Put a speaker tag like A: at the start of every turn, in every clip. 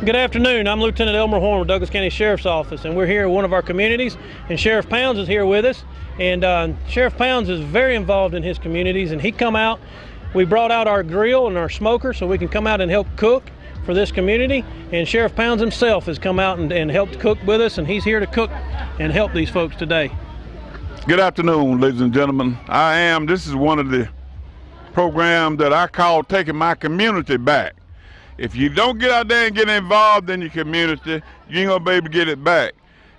A: Good afternoon. I'm Lieutenant Elmer Horn with Douglas County Sheriff's Office, and we're here in one of our communities, and Sheriff Pounds is here with us. And Sheriff Pounds is very involved in his communities, and he come out. We brought out our grill and our smoker so we can come out and help cook for this community. And Sheriff Pounds himself has come out and helped cook with us, and he's here to cook and help these folks today.
B: Good afternoon, ladies and gentlemen. This is one of the programs that I call Taking My Community Back. If you don't get out there and get involved in your community, you ain't gonna be able to get it back.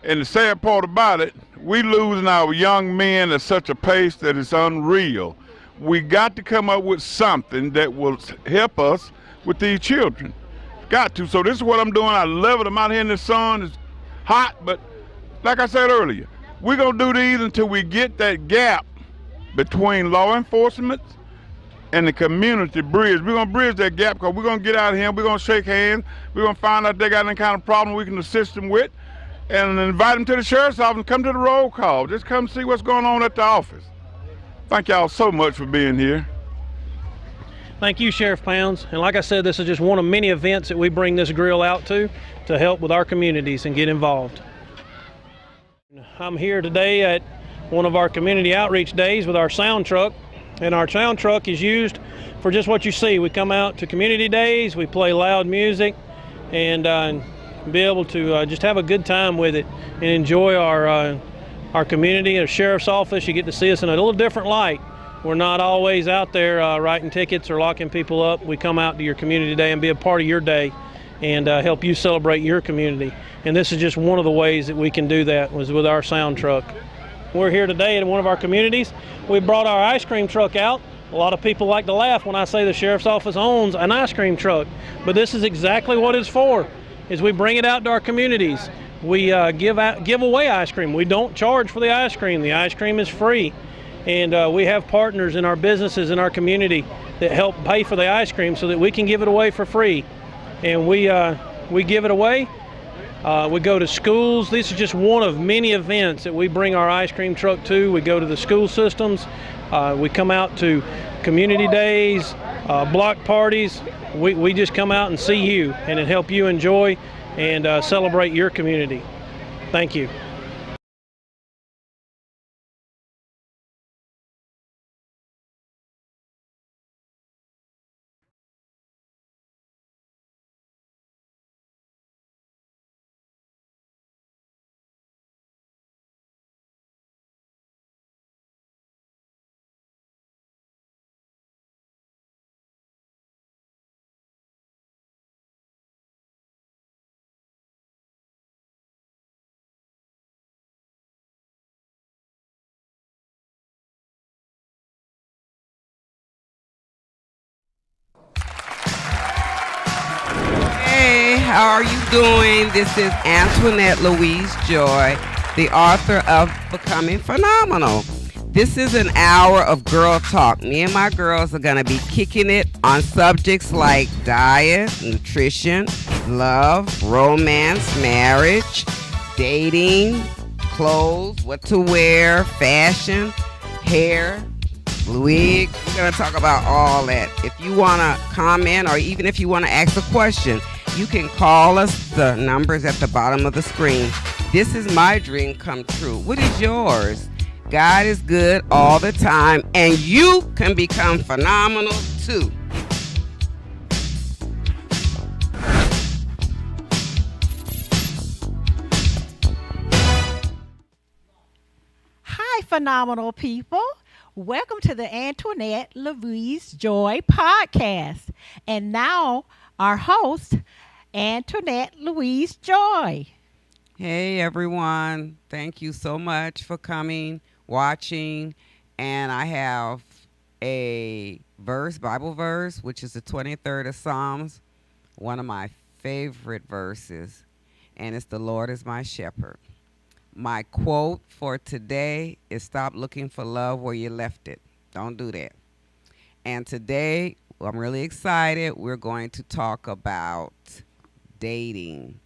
B: And the sad part about it, we losing our young men at such a pace that it's unreal. We got to come up with something that will help us with these children. Got to. So this is what I'm doing. I love it. I'm out here in the sun. It's hot, but like I said earlier, we're gonna do these until we get that gap between law enforcement and the community bridge. We're gonna bridge that gap because we're gonna get out of here, we're gonna shake hands, we're gonna find out if they got any kind of problem we can assist them with, and invite them to the sheriff's office and come to the roll call. Just come see what's going on at the office. Thank y'all so much for being here.
A: Thank you, Sheriff Pounds. And like I said, this is just one of many events that we bring this grill out to help with our communities and get involved. I'm here today at one of our community outreach days with our sound truck. And our sound truck is used for just what you see. We come out to community days, we play loud music, and be able to just have a good time with it and enjoy our community. At a sheriff's office, you get to see us in a little different light. We're not always out there writing tickets or locking people up. We come out to your community day and be a part of your day and help you celebrate your community. And this is just one of the ways that we can do that, was with our sound truck. We're here today in one of our communities. We brought our ice cream truck out. A lot of people like to laugh when I say the sheriff's office owns an ice cream truck, but this is exactly what it's for, is we bring it out to our communities. We give away ice cream. We don't charge for the ice cream. The ice cream is free. And we have partners in our businesses in our community that help pay for the ice cream so that we can give it away for free. And we give it away. We go to schools. This is just one of many events that we bring our ice cream truck to. We go to the school systems. We come out to community days, block parties. We just come out and see you and help you enjoy and celebrate your community. Thank you.
C: How are you doing? This is Antoinette Louise Joy, the author of Becoming Phenomenal. This is an hour of girl talk. Me and my girls are going to be kicking it on subjects like diet, nutrition, love, romance, marriage, dating, clothes, what to wear, fashion, hair, wig. We're going to talk about all that. If you want to comment or even if you want to ask a question, you can call us. The number's at the bottom of the screen. This is my dream come true. What is yours? God is good all the time, and you can become phenomenal too.
D: Hi, phenomenal people. Welcome to the Antoinette Louise Joy podcast. And now our host, Antoinette Louise Joy.
C: Hey everyone, thank you so much for coming, watching, and I have a Bible verse, which is the 23rd of Psalms, one of my favorite verses, and it's "The Lord is my shepherd." My quote for today is, stop looking for love where you left it. Don't do that. And today, I'm really excited. We're going to talk about dating.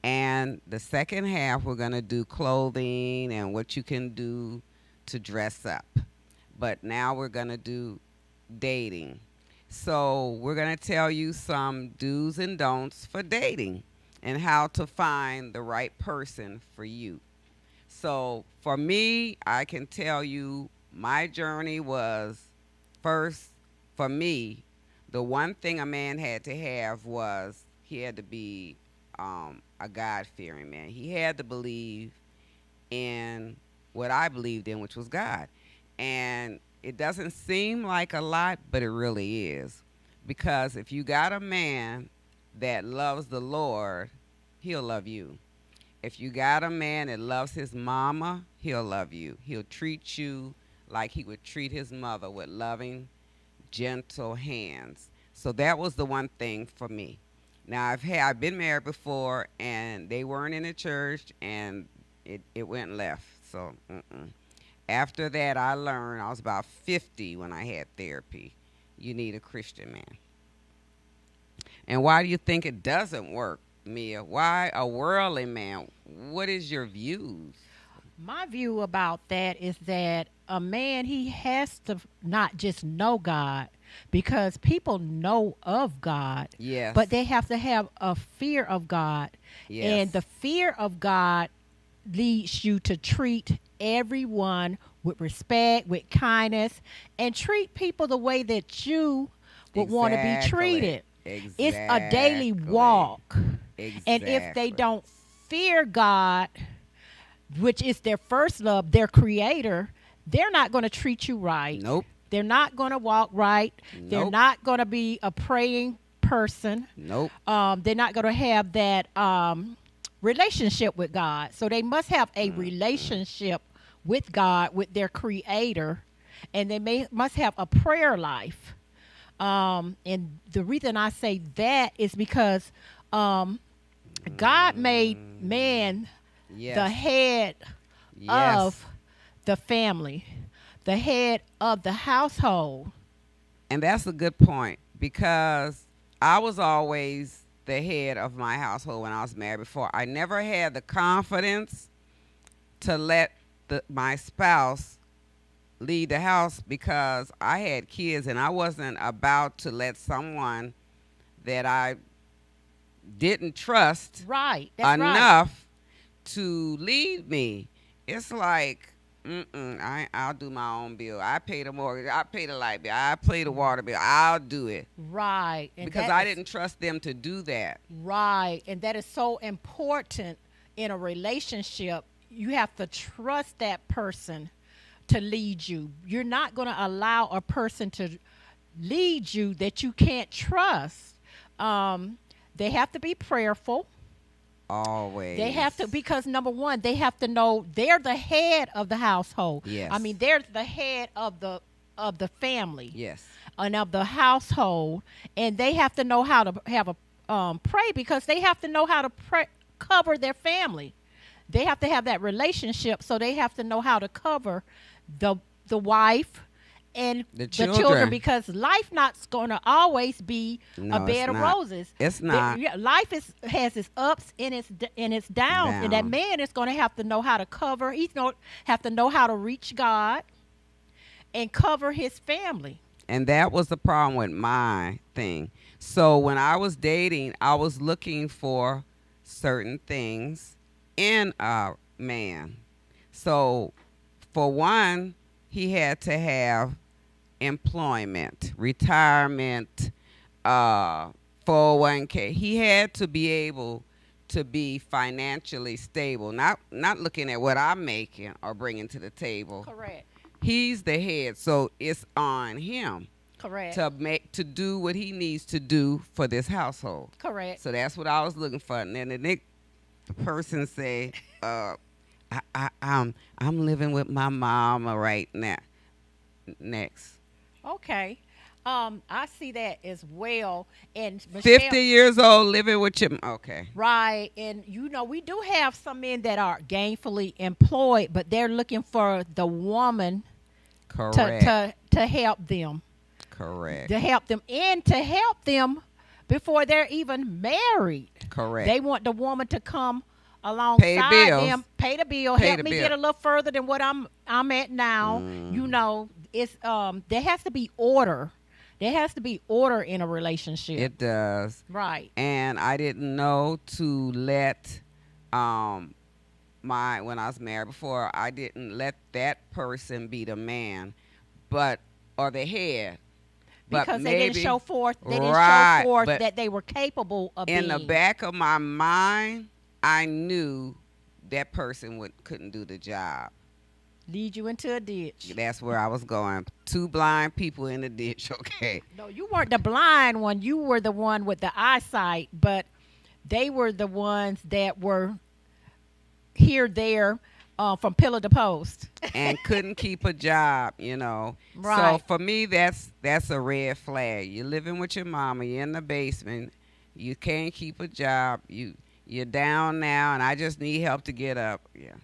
C: And the second half, we're going to do clothing and what you can do to dress up. But now we're going to do dating. So we're going to tell you some do's and don'ts for dating and how to find the right person for you. So for me, I can tell you my journey was first, for me, the one thing a man had to have was he had to be a God-fearing man. He had to believe in what I believed in, which was God. And it doesn't seem like a lot, but it really is. Because if you got a man that loves the Lord, he'll love you. If you got a man that loves his mama, he'll love you. He'll treat you like he would treat his mother, with loving, gentle hands. So that was the one thing for me. Now I've been married before, and they weren't in the church, and it went left. So after that, I learned, I was about 50 when I had therapy. You need a Christian man. And why do you think it doesn't work, Mia? Why a worldly man? What is your views?
D: My view about that is that a man, he has to not just know God, because people know of God.
C: Yes.
D: But they have to have a fear of God.
C: Yes.
D: And the fear of God leads you to treat everyone with respect, with kindness, and treat people the way that you would want to be treated.
C: Exactly.
D: It's a daily walk.
C: Exactly.
D: And if they don't fear God, which is their first love, their creator, they're not going to treat you right.
C: Nope.
D: They're not going to walk right.
C: Nope.
D: They're not going to be a praying person.
C: Nope.
D: They're not going to have that relationship with God. So they must have a relationship with God, with their creator, and they must have a prayer life. And the reason I say that is because God made man the head of the family, the head of the household.
C: And that's a good point, because I was always the head of my household when I was married before. I never had the confidence to let my spouse lead the house, because I had kids and I wasn't about to let someone that I didn't trust enough to lead me. It's like, I'll do my own bill. I pay the mortgage. I pay the light bill. I pay the water bill. I'll do it.
D: Right. And
C: because I didn't trust them to do that.
D: Right. And that is so important in a relationship. You have to trust that person to lead you. You're not going to allow a person to lead you that you can't trust. They have to be prayerful.
C: Always.
D: They have to, because number one, they have to know they're the head of the household.
C: Yes.
D: I mean, they're the head of the family.
C: Yes.
D: And of the household, and they have to know how to have a pray, because they have to know how to cover their family. They have to have that relationship, so they have to know how to cover the wife and the children, because life not going to always be a bed of roses.
C: It's not.
D: Life has its ups and its downs, and that man is going to have to know how to cover. He's going to have to know how to reach God and cover his family.
C: And that was the problem with my thing. So when I was dating, I was looking for certain things in a man. So for one, he had to have employment, retirement, 401k. He had to be able to be financially stable, not looking at what I'm making or bringing to the table.
D: Correct.
C: He's the head, so it's on him.
D: Correct.
C: To do what he needs to do for this household.
D: Correct.
C: So that's what I was looking for. And then the person say, I'm living with my mama right now. Next.
D: Okay. I see that as well. And Michelle,
C: 50 years old, living with you. Okay.
D: Right. And, we do have some men that are gainfully employed, but they're looking for the woman to help them.
C: Correct.
D: To help them, and to help them before they're even married.
C: Correct.
D: They want the woman to come alongside them, pay the bill, help me get a little further than what I'm at now. It's there has to be order. There has to be order in a relationship.
C: It does.
D: Right.
C: And I didn't know to let when I was married before, I didn't let that person be the man, or the head.
D: Because they didn't show forth. They didn't
C: Right,
D: show forth
C: but
D: that they were capable of
C: in
D: being.
C: the back of my mind, I knew that person couldn't do the job.
D: Lead you into a ditch.
C: That's where I was going. Two blind people in the ditch. Okay.
D: No, you weren't the blind one. You were the one with the eyesight, but they were the ones that were here, there, from pillar to post.
C: And couldn't keep a job,
D: Right.
C: So for me, that's a red flag. You're living with your mama. You're in the basement. You can't keep a job. You're down now, and I just need help to get up. Yeah.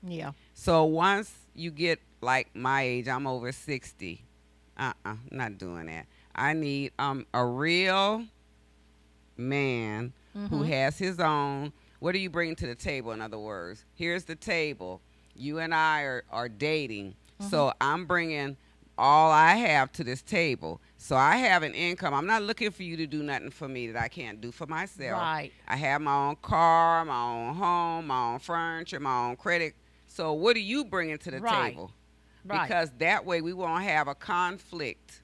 D: Yeah.
C: So once you get like my age, I'm over 60. Not doing that. I need a real man who has his own. What do you bring to the table? In other words, here's the table. You and I are dating. So I'm bringing all I have to this table. So I have an income. I'm not looking for you to do nothing for me that I can't do for myself.
D: Right.
C: I have my own car, my own home, my own furniture, my own credit. So what are you bringing to the table?
D: Right.
C: Because that way we won't have a conflict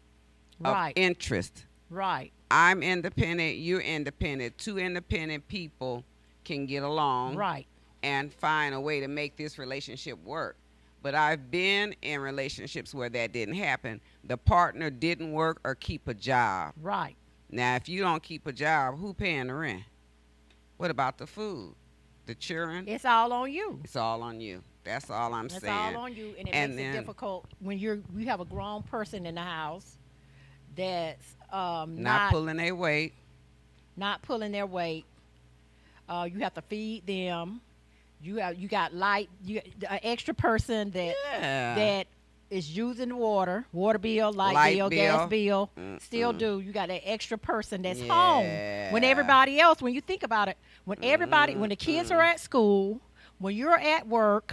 C: of interest.
D: Right.
C: I'm independent, you're independent. Two independent people can get along.
D: Right.
C: And find a way to make this relationship work. But I've been in relationships where that didn't happen. The partner didn't work or keep a job.
D: Right.
C: Now, if you don't keep a job, who paying the rent? What about the food? The children?
D: It's all on you.
C: It's all on you. That's all I'm
D: It's
C: saying.
D: all on you, and it makes it difficult when you have a grown person in the house that's
C: not pulling their weight.
D: Not pulling their weight. You have to feed them. You got an extra person that is using water bill, light bill, gas bill. Still do. You got an extra person that's home when everybody else. When you think about it, when the kids are at school, when you're at work,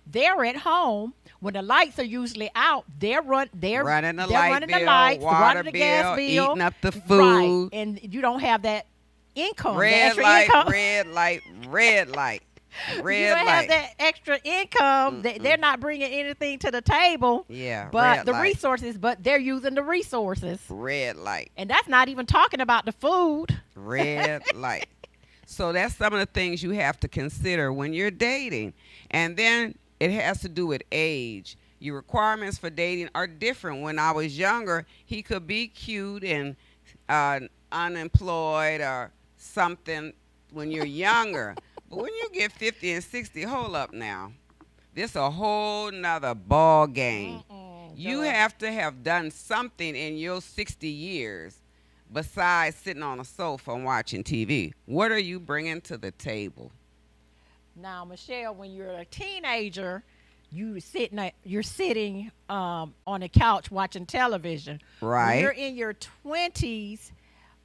D: they're at home. When the lights are usually out, they're running the lights,
C: water
D: running the
C: bill,
D: gas bill,
C: eating up the food.
D: Right, and you don't have that income.
C: Red light, red light, red light. Red
D: you don't
C: light.
D: have that extra income. They're not bringing anything to the table.
C: Yeah,
D: but the resources. But they're using the resources.
C: Red light.
D: And that's not even talking about the food.
C: Red light. So that's some of the things you have to consider when you're dating. And then it has to do with age. Your requirements for dating are different. When I was younger, he could be cute and unemployed or something when you're younger. But when you get 50 and 60, hold up now. This a whole nother ball game. You have to have done something in your 60 years besides sitting on a sofa and watching TV. What are you bringing to the table?
D: Now, Michelle, when you're a teenager, you're sitting on a couch watching television.
C: Right.
D: When you're in your 20s,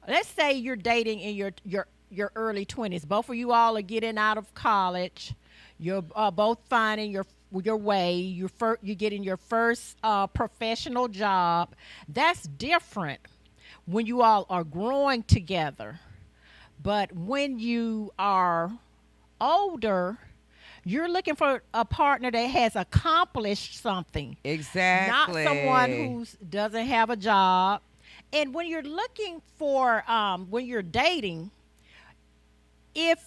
D: let's say you're dating in your early 20s. Both of you all are getting out of college. You're both finding your way. You're getting your first professional job. That's different when you all are growing together. But when you are older, you're looking for a partner that has accomplished something.
C: Exactly.
D: Not someone who doesn't have a job. And when you're looking for, when you're dating, if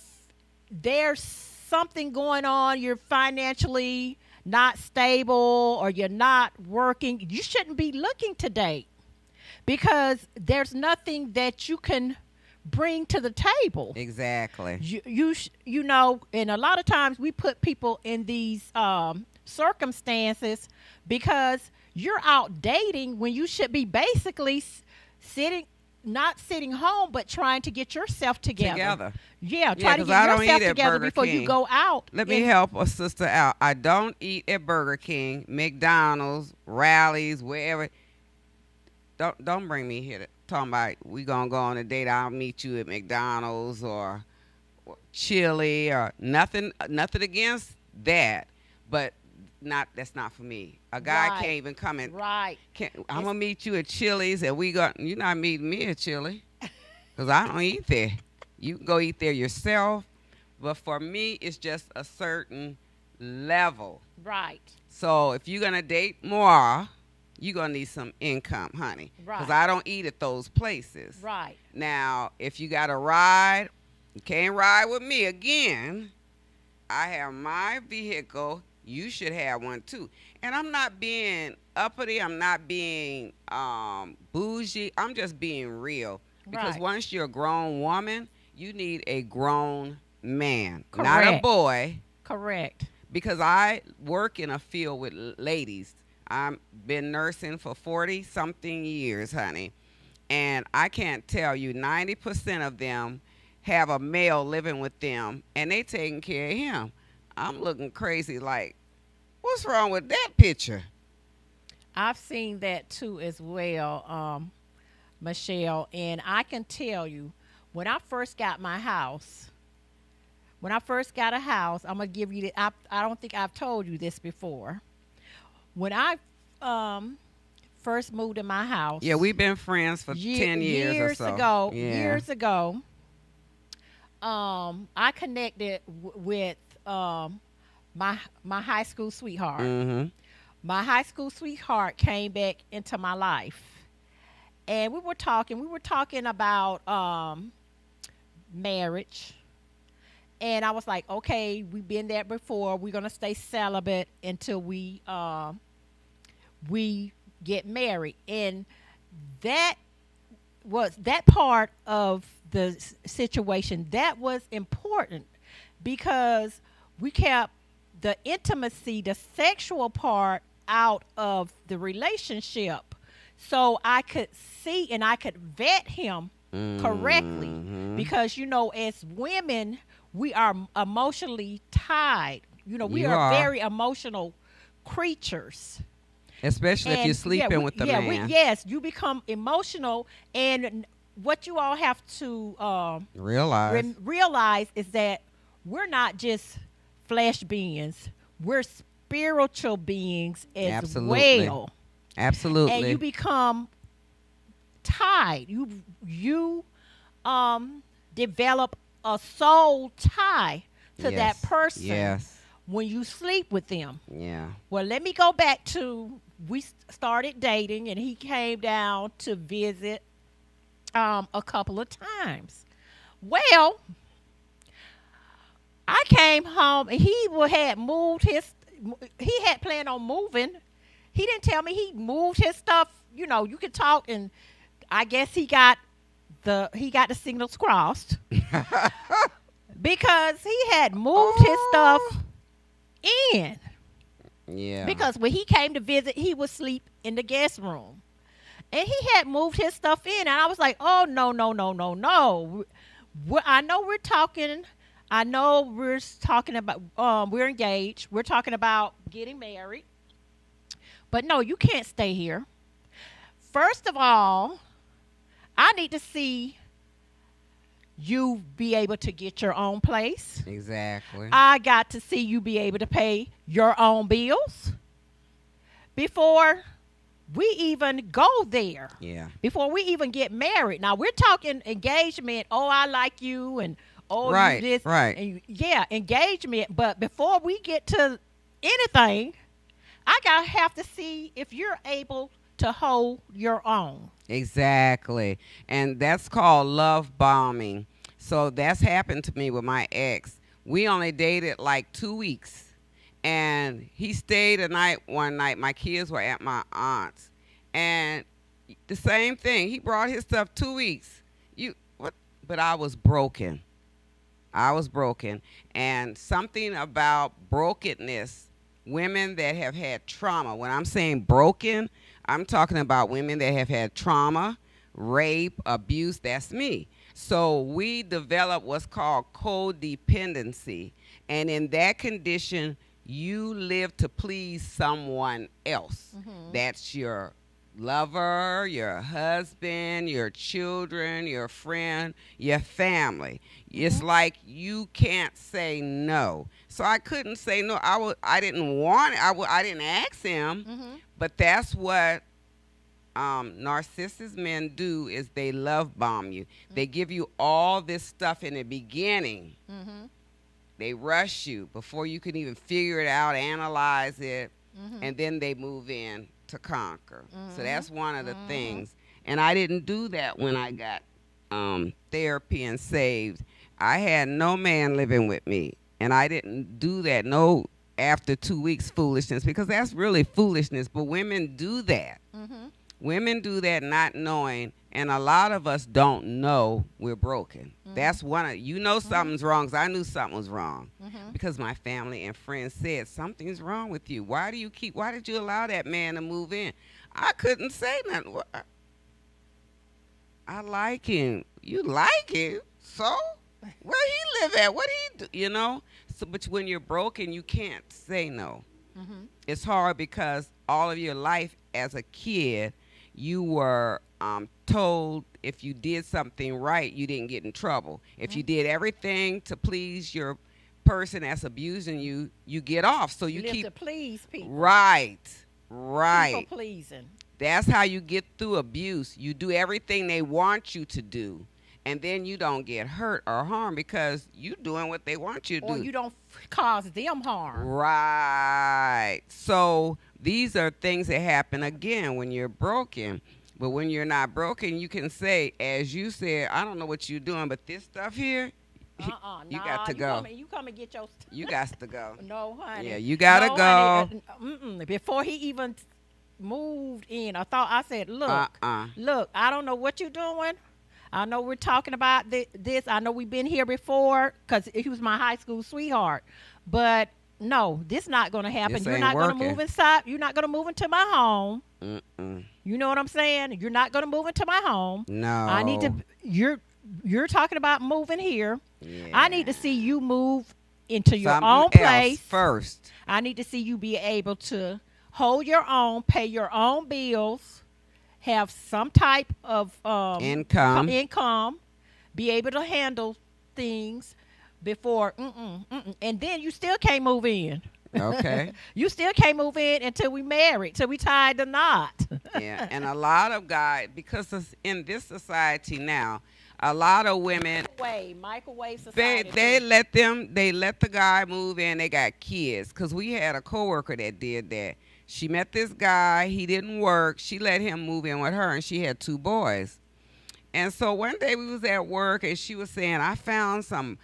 D: there's something going on, you're financially not stable or you're not working, you shouldn't be looking to date because there's nothing that you can bring to the table.
C: Exactly.
D: You know, and a lot of times we put people in these circumstances because you're out dating when you should be basically not sitting home, but trying to get yourself together. Yeah, try to get yourself together before you go out.
C: Let me help a sister out. I don't eat at Burger King, McDonald's, Rallies, wherever. Don't bring me here talking about we gonna go on a date. I'll meet you at McDonald's or Chili or nothing against that, but that's not for me. A guy
D: Right.
C: can't even come and
D: Right.
C: I'm gonna meet you at Chili's, and you're not meeting me at Chili, cause I don't eat there. You can go eat there yourself, but for me, it's just a certain level.
D: Right.
C: So if you're gonna date more, you're gonna need some income, honey,
D: Right.
C: cause I don't eat at those places.
D: Right.
C: Now, if you got a ride, you can't ride with me again. I have my vehicle. You should have one too. And I'm not being uppity. I'm not being bougie. I'm just being real. Because
D: Right.
C: once you're a grown woman, you need a grown man, not a
D: Correct.
C: boy.
D: Correct.
C: Because I work in a field with ladies. I've been nursing for 40-something years, honey. And I can't tell you, 90% of them have a male living with them, and they taking care of him. I'm looking crazy like, what's wrong with that picture?
D: I've seen that too as well, Michelle. And I can tell you, when I first got my house, when I first got a house, I'm gonna give you the. I don't think I've told you this before. When I first moved in my house,
C: Yeah, we've been friends for 10 years or so.
D: ago,
C: Yeah.
D: years ago, I connected with my high school sweetheart.
C: Mm-hmm.
D: My high school sweetheart came back into my life, and we were talking. We were talking about marriage, and I was like, "Okay, we've been there before. We're gonna stay celibate until we get married." And that part of the situation that was important, because we kept the intimacy, the sexual part out of the relationship, so I could see and I could vet him correctly.
C: Mhm.
D: Because as women, we are emotionally tied. We
C: You
D: are
C: are.
D: very emotional creatures.
C: Especially if
D: And,
C: you're sleeping with the man.
D: yes, you become emotional, and what you all have to
C: Realize.
D: realize is that we're not just flesh beings; we're spiritual beings as
C: Absolutely.
D: well.
C: Absolutely.
D: And you become tied. You develop a soul tie to that
C: Yes.
D: person
C: Yes.
D: when you sleep with them.
C: Yeah.
D: Well, let me go back to we started dating, and he came down to visit a couple of times. Well, I came home, and he had planned on moving. He didn't tell me he moved his stuff. You could talk, and I guess he got the signals crossed because he had moved his stuff in.
C: Yeah.
D: Because when he came to visit, he would sleep in the guest room. And he had moved his stuff in. And I was like, oh, no, no, no, no, no. I know we're talking about, we're engaged. We're talking about getting married. But no, you can't stay here. First of all, I need to see you be able to get your own place.
C: Exactly.
D: I got to see you be able to pay your own bills before we even go there.
C: Yeah.
D: Before we even get married. Now, we're talking engagement. Oh, I like you, and oh,
C: Right,
D: you this.
C: right.
D: And engagement. But before we get to anything, I have to see if you're able to hold your own.
C: Exactly. And that's called love bombing. So that's happened to me with my ex. We only dated like 2 weeks. And he stayed one night. My kids were at my aunt's. And the same thing. He brought his stuff 2 weeks. But I was broken. And something about brokenness, women that have had trauma. When I'm saying broken, I'm talking about women that have had trauma, rape, abuse. That's me. So we develop what's called codependency. And in that condition, you live to please someone else.
D: Mm-hmm.
C: That's your lover, your husband, your children, your friend, your family. It's like you can't say no. So I couldn't say no. I didn't want it. I didn't ask him. But that's what narcissist men do, is they love bomb you. They give you all this stuff in the beginning. They rush you before you can even figure it out, analyze it, and then they move in to conquer. So that's one of the things. And I didn't do that when I got therapy and saved. I had no man living with me, and I didn't do that. No, after 2 weeks foolishness, because that's really foolishness. But women do that. Women do that not knowing, and a lot of us don't know we're broken. That's one of, you know, something's wrong, 'cause I knew something was wrong because my family and friends said something's wrong with you. Why did you allow that man to move in? I couldn't say nothing. I like him. You like him? So where he live at? What he do? You know? So, but when you're broken, you can't say no. It's hard because all of your life as a kid, you were told if you did something right, you didn't get in trouble. If you did everything to please your person that's abusing you, you get off. So you
D: live
C: keep
D: to please people.
C: Right.
D: People pleasing.
C: That's how you get through abuse. You do everything they want you to do, and then you don't get hurt or harmed because you doing what they want you to do.
D: Or you don't cause them harm.
C: Right. So these are things that happen again when you're broken. But when you're not broken, you can say, as you said, I don't know what you're doing, but this stuff here, you got to go.
D: You come and get your stuff.
C: You got to go.
D: No, honey.
C: Yeah, you got to go.
D: Honey, before he even moved in, I said, look, I don't know what you're doing. I know we're talking about this. I know we've been here before because he was my high school sweetheart. But no, this not going to happen. You're not going to move inside. You're not going to move into my home. You know what I'm saying? You're not going to move into my home.
C: No.
D: I need to. You're talking about moving here.
C: Yeah.
D: I need to see you move into your
C: Something
D: own place
C: first.
D: I need to see you be able to hold your own, pay your own bills, have some type of income, be able to handle things before. And then you still can't move in.
C: Okay.
D: You still can't move in until we married, till we tied the knot.
C: Yeah, and a lot of guys, because in this society now, a lot of women
D: microwave society.
C: They let the guy move in. They got kids, because we had a coworker that did that. She met this guy. He didn't work. She let him move in with her, and she had 2 boys. And so one day we was at work, and she was saying, I found some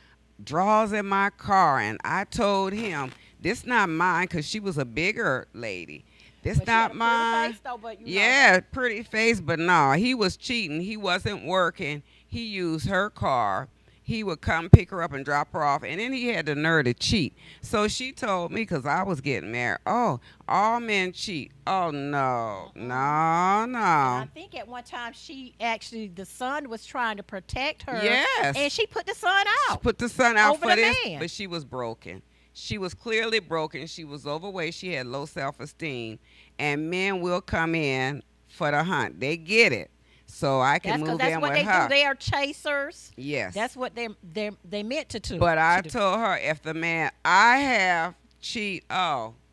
C: drawers in my car, and I told him, this not mine, because she was a bigger lady. This not mine. Yeah, pretty face, but no, he was cheating. He wasn't working. He used her car. He would come pick her up and drop her off, and then he had the nerve to cheat. So she told me, because I was getting married, oh, all men cheat. Oh, no. And
D: I think at one time the son was trying to protect her.
C: Yes.
D: And she put the son out.
C: She put the son out
D: over
C: for
D: the
C: this,
D: man.
C: but she was broken. She was clearly broken. She was overweight. She had low self-esteem. And men will come in for the hunt. They get it. So I can move in with her.
D: That's what they do. They are chasers.
C: Yes.
D: That's what they meant to do.
C: But I told her, if the man I have cheat,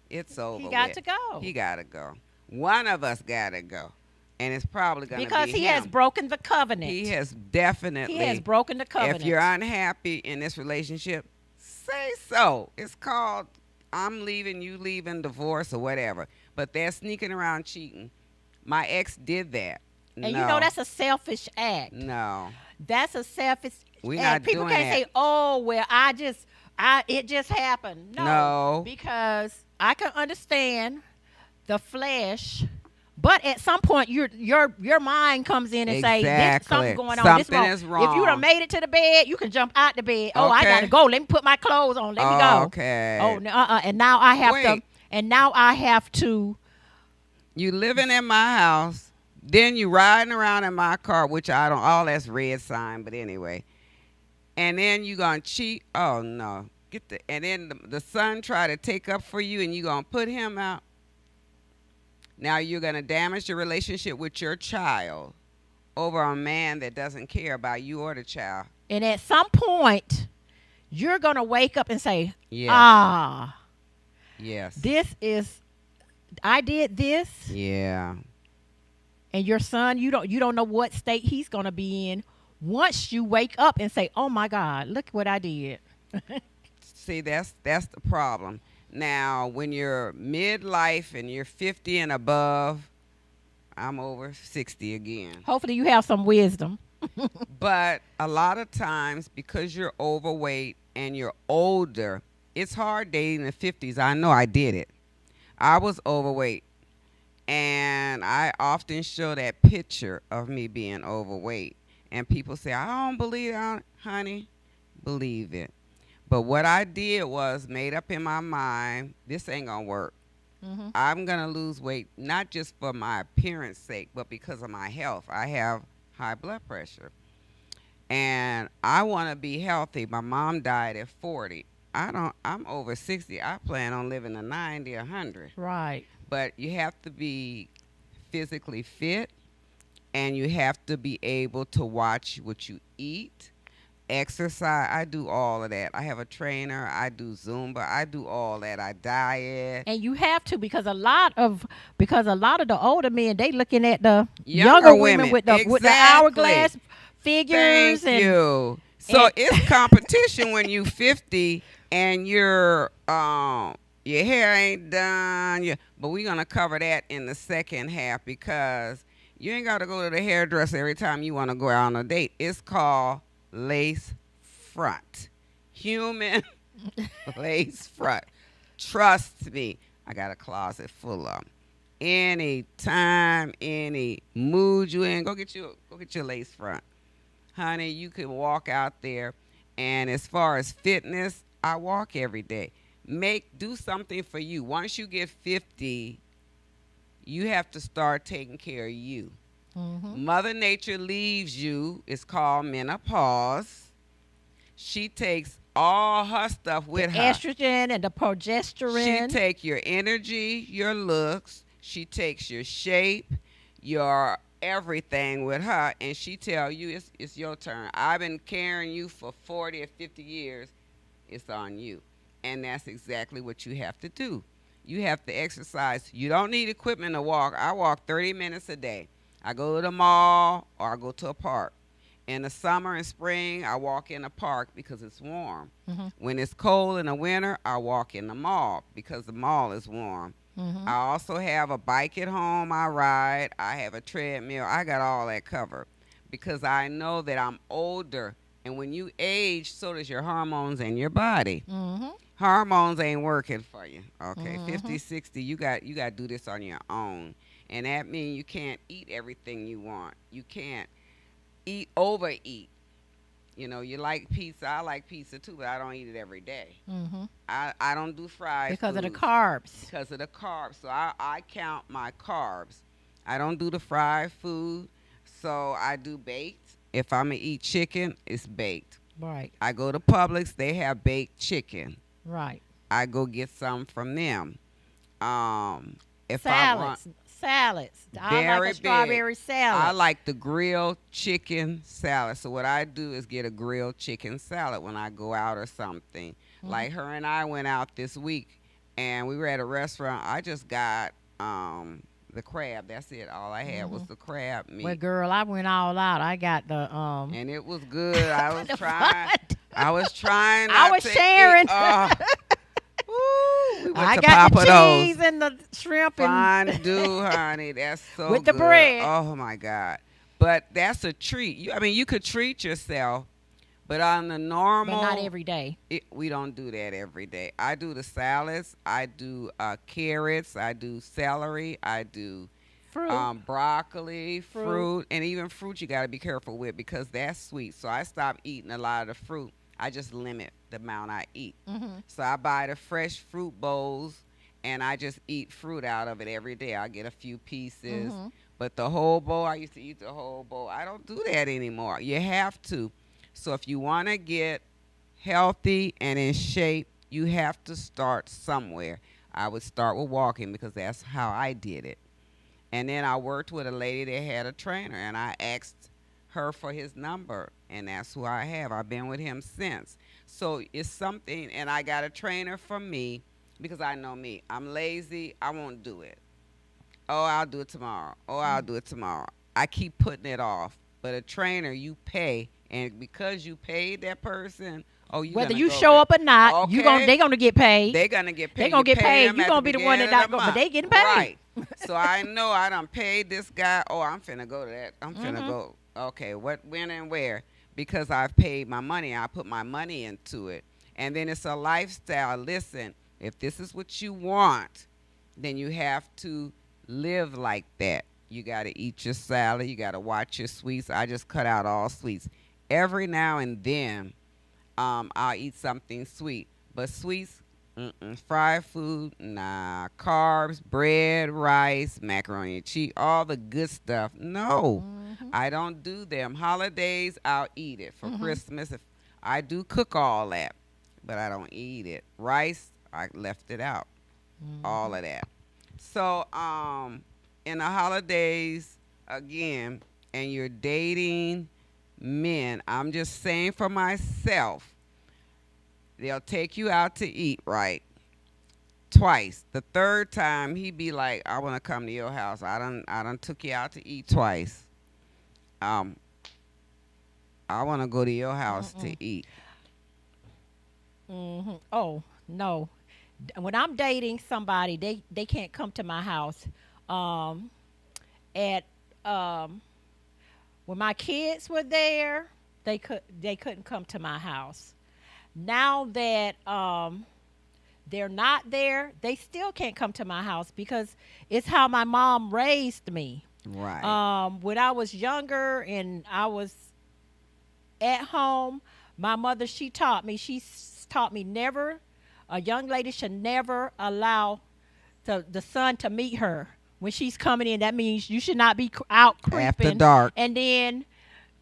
C: it's over.
D: He got to go.
C: He got to go. One of us got to go. And it's probably going to be
D: because he
C: him.
D: has broken the covenant.
C: He has definitely.
D: He has broken the covenant.
C: If you're unhappy in this relationship, say so. It's called I'm leaving, you leaving, divorce, or whatever. But they're sneaking around cheating. My ex did that.
D: And you know that's a selfish act.
C: No.
D: That's a selfish
C: We're
D: act.
C: not
D: People
C: doing
D: can't
C: that.
D: say, oh, well, it just happened. No. Because I can understand the flesh. But at some point, your mind comes in and say, "There's something going on.
C: Something is wrong."
D: If you done made it to the bed, you can jump out the bed. Oh, I
C: Okay.
D: gotta go. Let me put my clothes on. Let me go.
C: Okay.
D: Oh, and now I have
C: Wait.
D: to. And now I have to.
C: You living in my house, then you riding around in my car, which I don't. All that's red sign, but anyway. And then you gonna cheat? Oh no! And then the son try to take up for you, and you gonna put him out? Now you're going to damage the relationship with your child over a man that doesn't care about you or the child.
D: And at some point, you're going to wake up and say,
C: Yes.
D: Yes, I did this.
C: Yeah.
D: And your son, you don't know what state he's going to be in once you wake up and say, oh my God, look what I did.
C: See, that's the problem. Now, when you're midlife and you're 50 and above, I'm over 60 again.
D: Hopefully you have some wisdom.
C: But a lot of times, because you're overweight and you're older, it's hard dating in the 50s. I know I did it. I was overweight. And I often show that picture of me being overweight. And people say, I don't believe it, honey. Believe it. But what I did was made up in my mind, this ain't going to work. Mm-hmm. I'm going to lose weight, not just for my appearance sake, but because of my health. I have high blood pressure. And I want to be healthy. My mom died at 40. I'm over 60. I plan on living to 90, 100.
D: Right.
C: But you have to be physically fit, and you have to be able to watch what you eat, exercise. I do all of that. I have a trainer. I do Zumba. I do all that. I diet.
D: And you have to, because a lot of the older men, they looking at the younger women with the hourglass figures.
C: Thank you. So it's competition when you 50 and your hair ain't done. But we're going to cover that in the second half, because you ain't got to go to the hairdresser every time you want to go out on a date. It's called lace front. Human lace front. Trust me. I got a closet full of them. Anytime, any mood you in, go get your lace front. Honey, you can walk out there. And as far as fitness, I walk every day. Do something for you. Once you get 50, you have to start taking care of you. Mm-hmm. Mother Nature leaves you. It's called menopause. She takes all her stuff with her.
D: Estrogen and the progesterone.
C: She takes your energy, your looks. She takes your shape, your everything with her, and she tell you it's your turn. I've been carrying you for 40 or 50 years. It's on you. And that's exactly what you have to do. You have to exercise. You don't need equipment to walk. I walk 30 minutes a day. I go to the mall or I go to a park. In the summer and spring, I walk in the park because it's warm. Mm-hmm. When it's cold in the winter, I walk in the mall because the mall is warm. Mm-hmm. I also have a bike at home I ride. I have a treadmill. I got all that covered because I know that I'm older. And when you age, so does your hormones and your body. Mm-hmm. Hormones ain't working for you. Okay, mm-hmm. 50, 60, you got to do this on your own. And that means you can't eat everything you want. You can't overeat. You know, you like pizza. I like pizza too, but I don't eat it every day. Mm-hmm. I don't do fried
D: because
C: foods.
D: Of the carbs.
C: Because of the carbs. So I count my carbs. I don't do the fried food. So I do baked. If I'm going to eat chicken, it's baked.
D: Right.
C: I go to Publix. They have baked chicken.
D: Right.
C: I go get some from them. If
D: Salads. I like a strawberry salad.
C: I like the grilled chicken salad. So what I do is get a grilled chicken salad when I go out or something. Mm-hmm. Like her and I went out this week, and we were at a restaurant. I just got the crab. That's it. All I had was the crab meat.
D: Well, girl, I went all out. I got the
C: and it was good. I was trying. I was trying.
D: I was sharing.
C: We
D: I got the cheese and the shrimp
C: fondue, honey. That's so
D: with
C: good.
D: the bread.
C: Oh my God! But that's a treat. You could treat yourself, but on the normal,
D: but not every day.
C: We don't do that every day. I do the salads. I do carrots. I do celery. I do
D: fruit,
C: broccoli, fruit, and even fruit. You got to be careful with because that's sweet. So I stopped eating a lot of the fruit. I just limit the amount I eat. Mm-hmm. So I buy the fresh fruit bowls, and I just eat fruit out of it every day. I get a few pieces. Mm-hmm. But the whole bowl, I used to eat the whole bowl. I don't do that anymore. You have to. So if you want to get healthy and in shape, you have to start somewhere. I would start with walking because that's how I did it. And then I worked with a lady that had a trainer, and I asked her for his number, and that's who I have. I've been with him since. So it's something, and I got a trainer for me because I know me. I'm lazy. I won't do it. Oh, I'll do it tomorrow. Oh, I'll do it tomorrow. I keep putting it off. But a trainer, you pay, and because you paid that person,
D: whether you show up or not,
C: okay,
D: they're gonna get paid.
C: They're gonna get paid.
D: They're gonna get paid. You're gonna be the one that not go, but they getting paid.
C: Right. So I know I done paid this guy. Oh, I'm finna go to that. I'm finna go. Okay, what, when, and where? Because I've paid my money. I put my money into it, and then it's a lifestyle. Listen, if this is what you want, then you have to live like that. You got to eat your salad. You got to watch your sweets. I just cut out all sweets. Every now and then, I'll eat something sweet. But sweets, fried food, nah. Carbs, bread, rice, macaroni and cheese, all the good stuff. No, I don't do them. Holidays, I'll eat it. For Christmas, if I do cook all that, but I don't eat it. Rice, I left it out. All of that. So, in the holidays, again, and you're dating men, I'm just saying for myself, they'll take you out to eat, right? Twice. The third time, he be like, I want to come to your house. I done took you out to eat twice. I want to go to your house to eat.
D: Oh, no. When I'm dating somebody, they can't come to my house. When my kids were there, they couldn't come to my house. Now that they're not there, they still can't come to my house because it's how my mom raised me.
C: Right.
D: When I was younger and I was at home, my mother, she taught me never, a young lady should never allow the sun to meet her when she's coming in. That means you should not be out creeping
C: after dark.
D: And then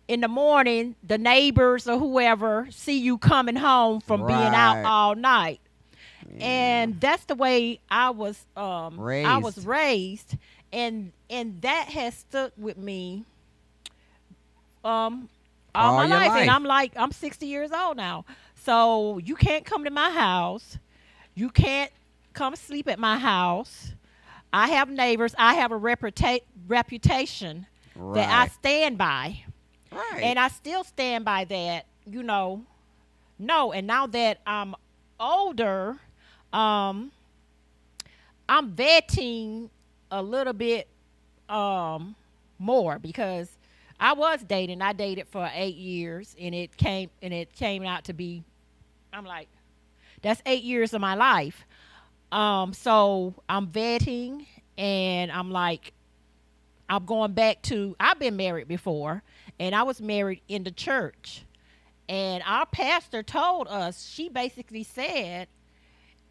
D: in the morning, the neighbors or whoever see you coming home from being out all night. Yeah. And that's the way I was raised. I was raised, and that has stuck with me all my life. And I'm 60 years old now. So you can't come to my house. You can't come sleep at my house. I have neighbors. I have a reputation that I stand by.
C: Right.
D: And I still stand by that, No, and now that I'm older, I'm vetting a little bit more because I was dating. I dated for 8 years, and it came out to be, I'm like, that's 8 years of my life. So I'm vetting, and I'm like, I'm going back to, I've been married before, and I was married in the church. And our pastor told us, she basically said,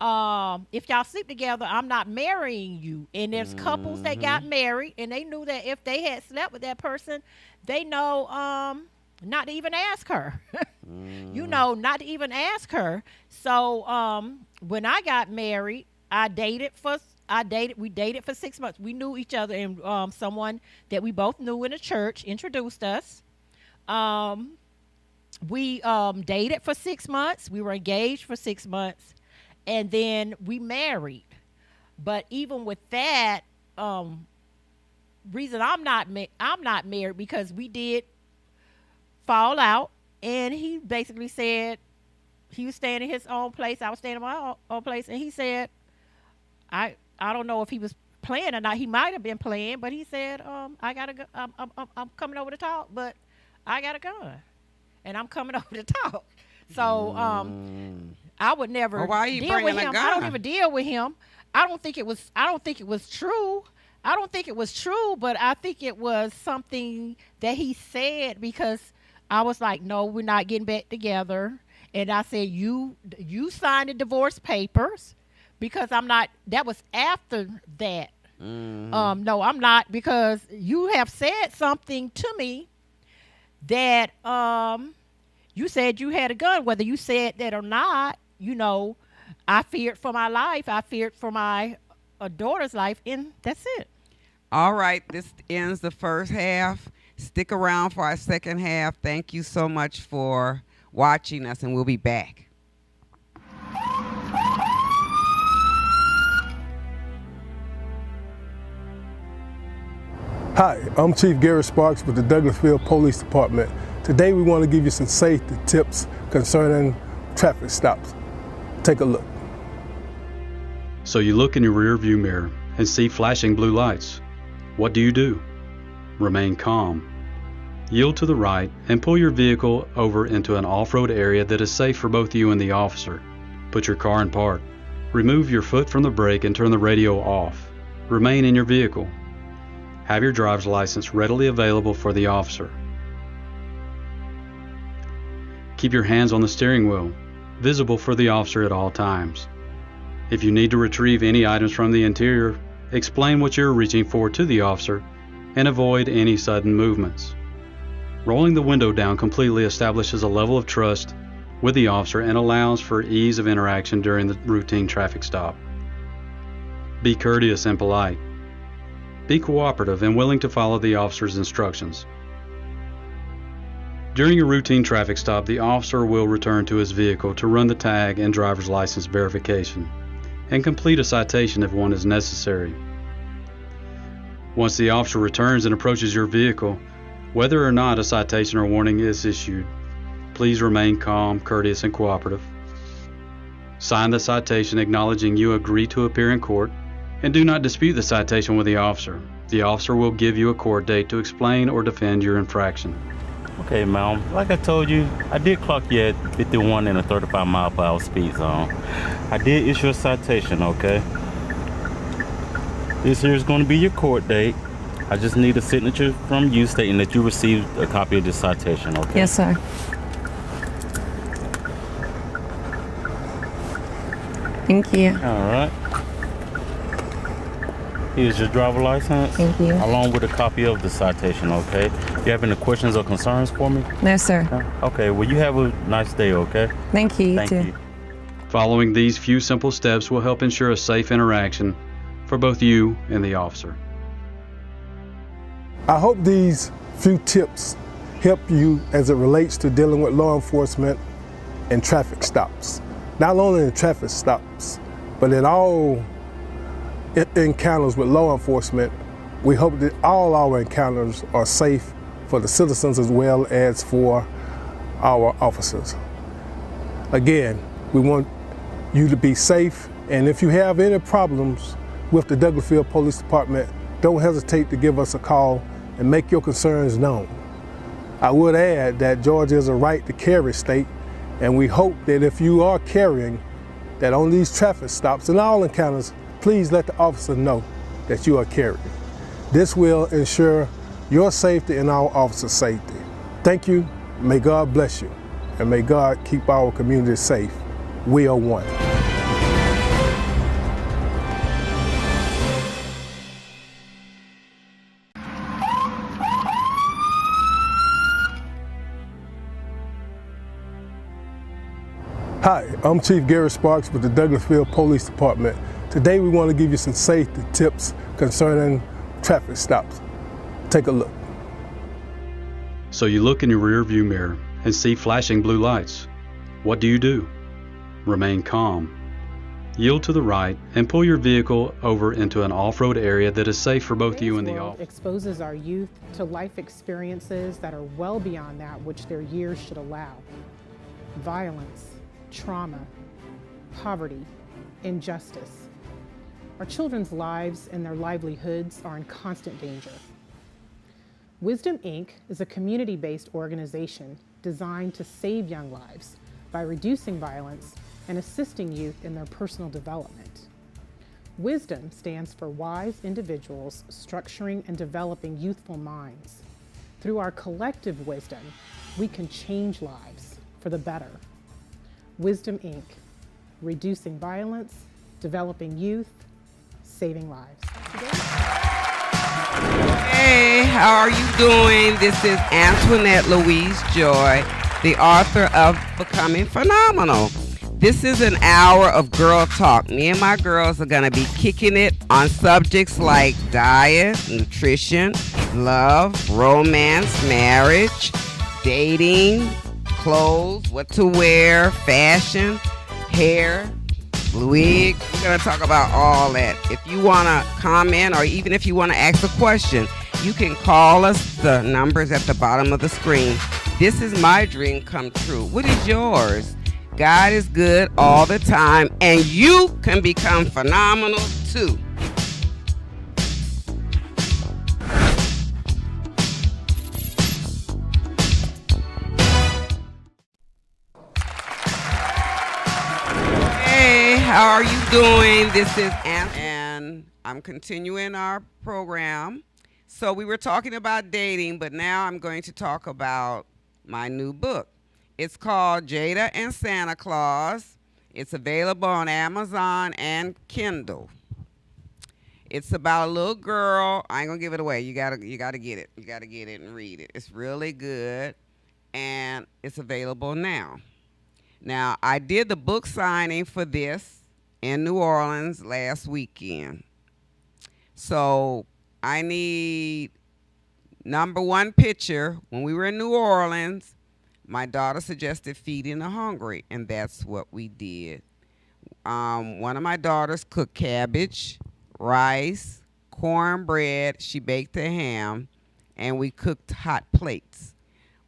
D: if y'all sleep together, I'm not marrying you. And there's couples that got married, and they knew that if they had slept with that person, they know not to even ask her. Not to even ask her. So when I got married, we dated for 6 months. We knew each other, and someone that we both knew in the church introduced us. We dated for 6 months. We were engaged for 6 months, and then we married. But even with that, reason I'm not married because we did fall out, and he basically said he was staying in his own place. I was staying in my own place, and he said, I don't know if he was playing or not. He might have been playing, but he said, I gotta go. I'm coming over to talk, but I got a gun, and I'm coming over to talk. So I would never
C: why are you
D: deal with
C: bringing
D: him.
C: a gun?
D: I don't even deal with him. I don't think it was true. I don't think it was true, but I think it was something that he said because I was like, no, we're not getting back together. And I said, you signed the divorce papers because I'm not. That was after that. No, I'm not, because you have said something to me that you said you had a gun. Whether you said that or not, I feared for my life. I feared for my daughter's life, and that's it.
C: All right, this ends the first half. Stick around for our second half. Thank you so much for watching us, and we'll be back.
E: Hi, I'm Chief Gary Sparks with the Douglasville Police Department. Today we want to give you some safety tips concerning traffic stops. Take a look.
F: So you look in your rearview mirror and see flashing blue lights. What do? Remain calm. Yield to the right and pull your vehicle over into an off-road area that is safe for both you and the officer. Put your car in park. Remove your foot from the brake and turn the radio off. Remain in your vehicle. Have your driver's license readily available for the officer. Keep your hands on the steering wheel, visible for the officer at all times. If you need to retrieve any items from the interior, explain what you're reaching for to the officer and avoid any sudden movements. Rolling the window down completely establishes a level of trust with the officer and allows for ease of interaction during the routine traffic stop. Be courteous and polite. Be cooperative and willing to follow the officer's instructions. During a routine traffic stop, the officer will return to his vehicle to run the tag and driver's license verification and complete a citation if one is necessary. Once the officer returns and approaches your vehicle, whether or not a citation or warning is issued, please remain calm, courteous, and cooperative. Sign the citation acknowledging you agree to appear in court, and do not dispute the citation with the officer. The officer will give you a court date to explain or defend your infraction.
G: Okay, ma'am. Like I told you, I did clock you at 51 in a 35 mile per hour speed zone. I did issue a citation, okay? This here is going to be your court date. I just need a signature from you stating that you received a copy of this citation, okay?
H: Yes, sir. Thank you.
G: All right. Here's your driver license.
H: Thank you.
G: Along with a copy of the citation, okay? Do you have any questions or concerns for me?
H: No, sir.
G: Okay, well, you have a nice day, okay?
H: Thank you.
G: Thank
H: too.
G: you.
F: Following these few simple steps will help ensure a safe interaction for both you and the officer.
E: I hope these few tips help you as it relates to dealing with law enforcement and traffic stops. Not only in traffic stops, but in all encounters with law enforcement. We hope that all our encounters are safe for the citizens as well as for our officers. Again, we want you to be safe, and if you have any problems with the Douglasville Police Department, don't hesitate to give us a call and make your concerns known. I would add that Georgia is a right to carry state, and we hope that if you are carrying, that on these traffic stops and all encounters, please let the officer know that you are carrying. This will ensure your safety and our officers' safety. Thank you. May God bless you, and may God keep our community safe. We are one. Hi, I'm Chief Gary Sparks with the Douglasville Police Department. Today we want to give you some safety tips concerning traffic stops. Take a look.
F: So you look in your rearview mirror and see flashing blue lights. What do? Remain calm. Yield to the right and pull your vehicle over into an off-road area that is safe for both you and the
I: Today's world
F: officer.
I: exposes our youth to life experiences that are well beyond that which their years should allow. Violence, trauma, poverty, injustice. Our children's lives and their livelihoods are in constant danger. Wisdom, Inc. is a community-based organization designed to save young lives by reducing violence and assisting youth in their personal development. Wisdom stands for wise individuals structuring and developing youthful minds. Through our collective wisdom, we can change lives for the better. Wisdom, Inc. Reducing violence, developing youth, saving lives.
C: Hey, how are you doing? This is Antoinette Louise Joy, the author of Becoming Phenomenal. This is an hour of girl talk. Me and my girls are going to be kicking it on subjects like diet, nutrition, love, romance, marriage, dating, clothes, what to wear, fashion, hair, wig. We're going to talk about all that. If you want to comment or even if you want to ask a question, you can call us. The numbers at the bottom of the screen. This is my dream come true. What is yours? God is good all the time, and you can become phenomenal too. Hey, how are you doing? This is Ann, and I'm continuing our program. So we were talking about dating, but now I'm going to talk about my new book. It's called Jada and Santa Claus. It's available on Amazon and Kindle. It's about a little girl. I ain't gonna give it away. You gotta get it. You gotta get it and read it. It's really good, and it's available now. Now, I did the book signing for this in New Orleans last weekend. So I need number one picture. When we were in New Orleans, my daughter suggested feeding the hungry, and that's what we did. One of my daughters cooked cabbage, rice, cornbread. She baked a ham, and we cooked hot plates.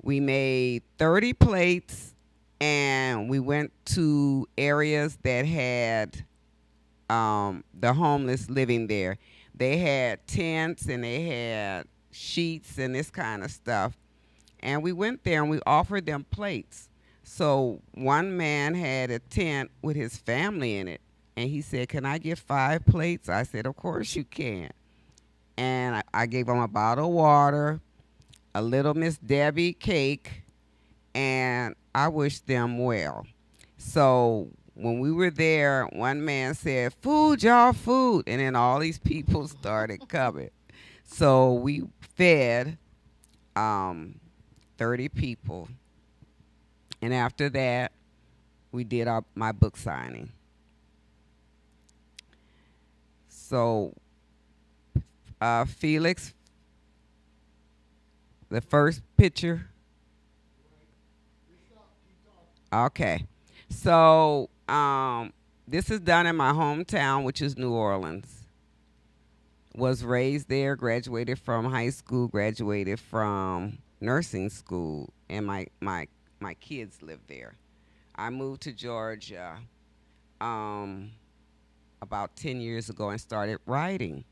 C: We made 30 plates, and we went to areas that had the homeless living there. They had tents, and they had sheets and this kind of stuff. And we went there and we offered them plates. So one man had a tent with his family in it. And he said, "Can I get 5 plates?" I said, "Of course you can." And I gave him a bottle of water, a little Miss Debbie cake, and I wished them well. So when we were there, one man said, "Food, y'all, food." And then all these people started coming. So we fed 30 people. And after that, we did my book signing. So, Felix, the first picture. Okay. So, this is done in my hometown, which is New Orleans. Was raised there, graduated from high school, graduated from nursing school, and my kids live there. I moved to Georgia about 10 years ago and started writing.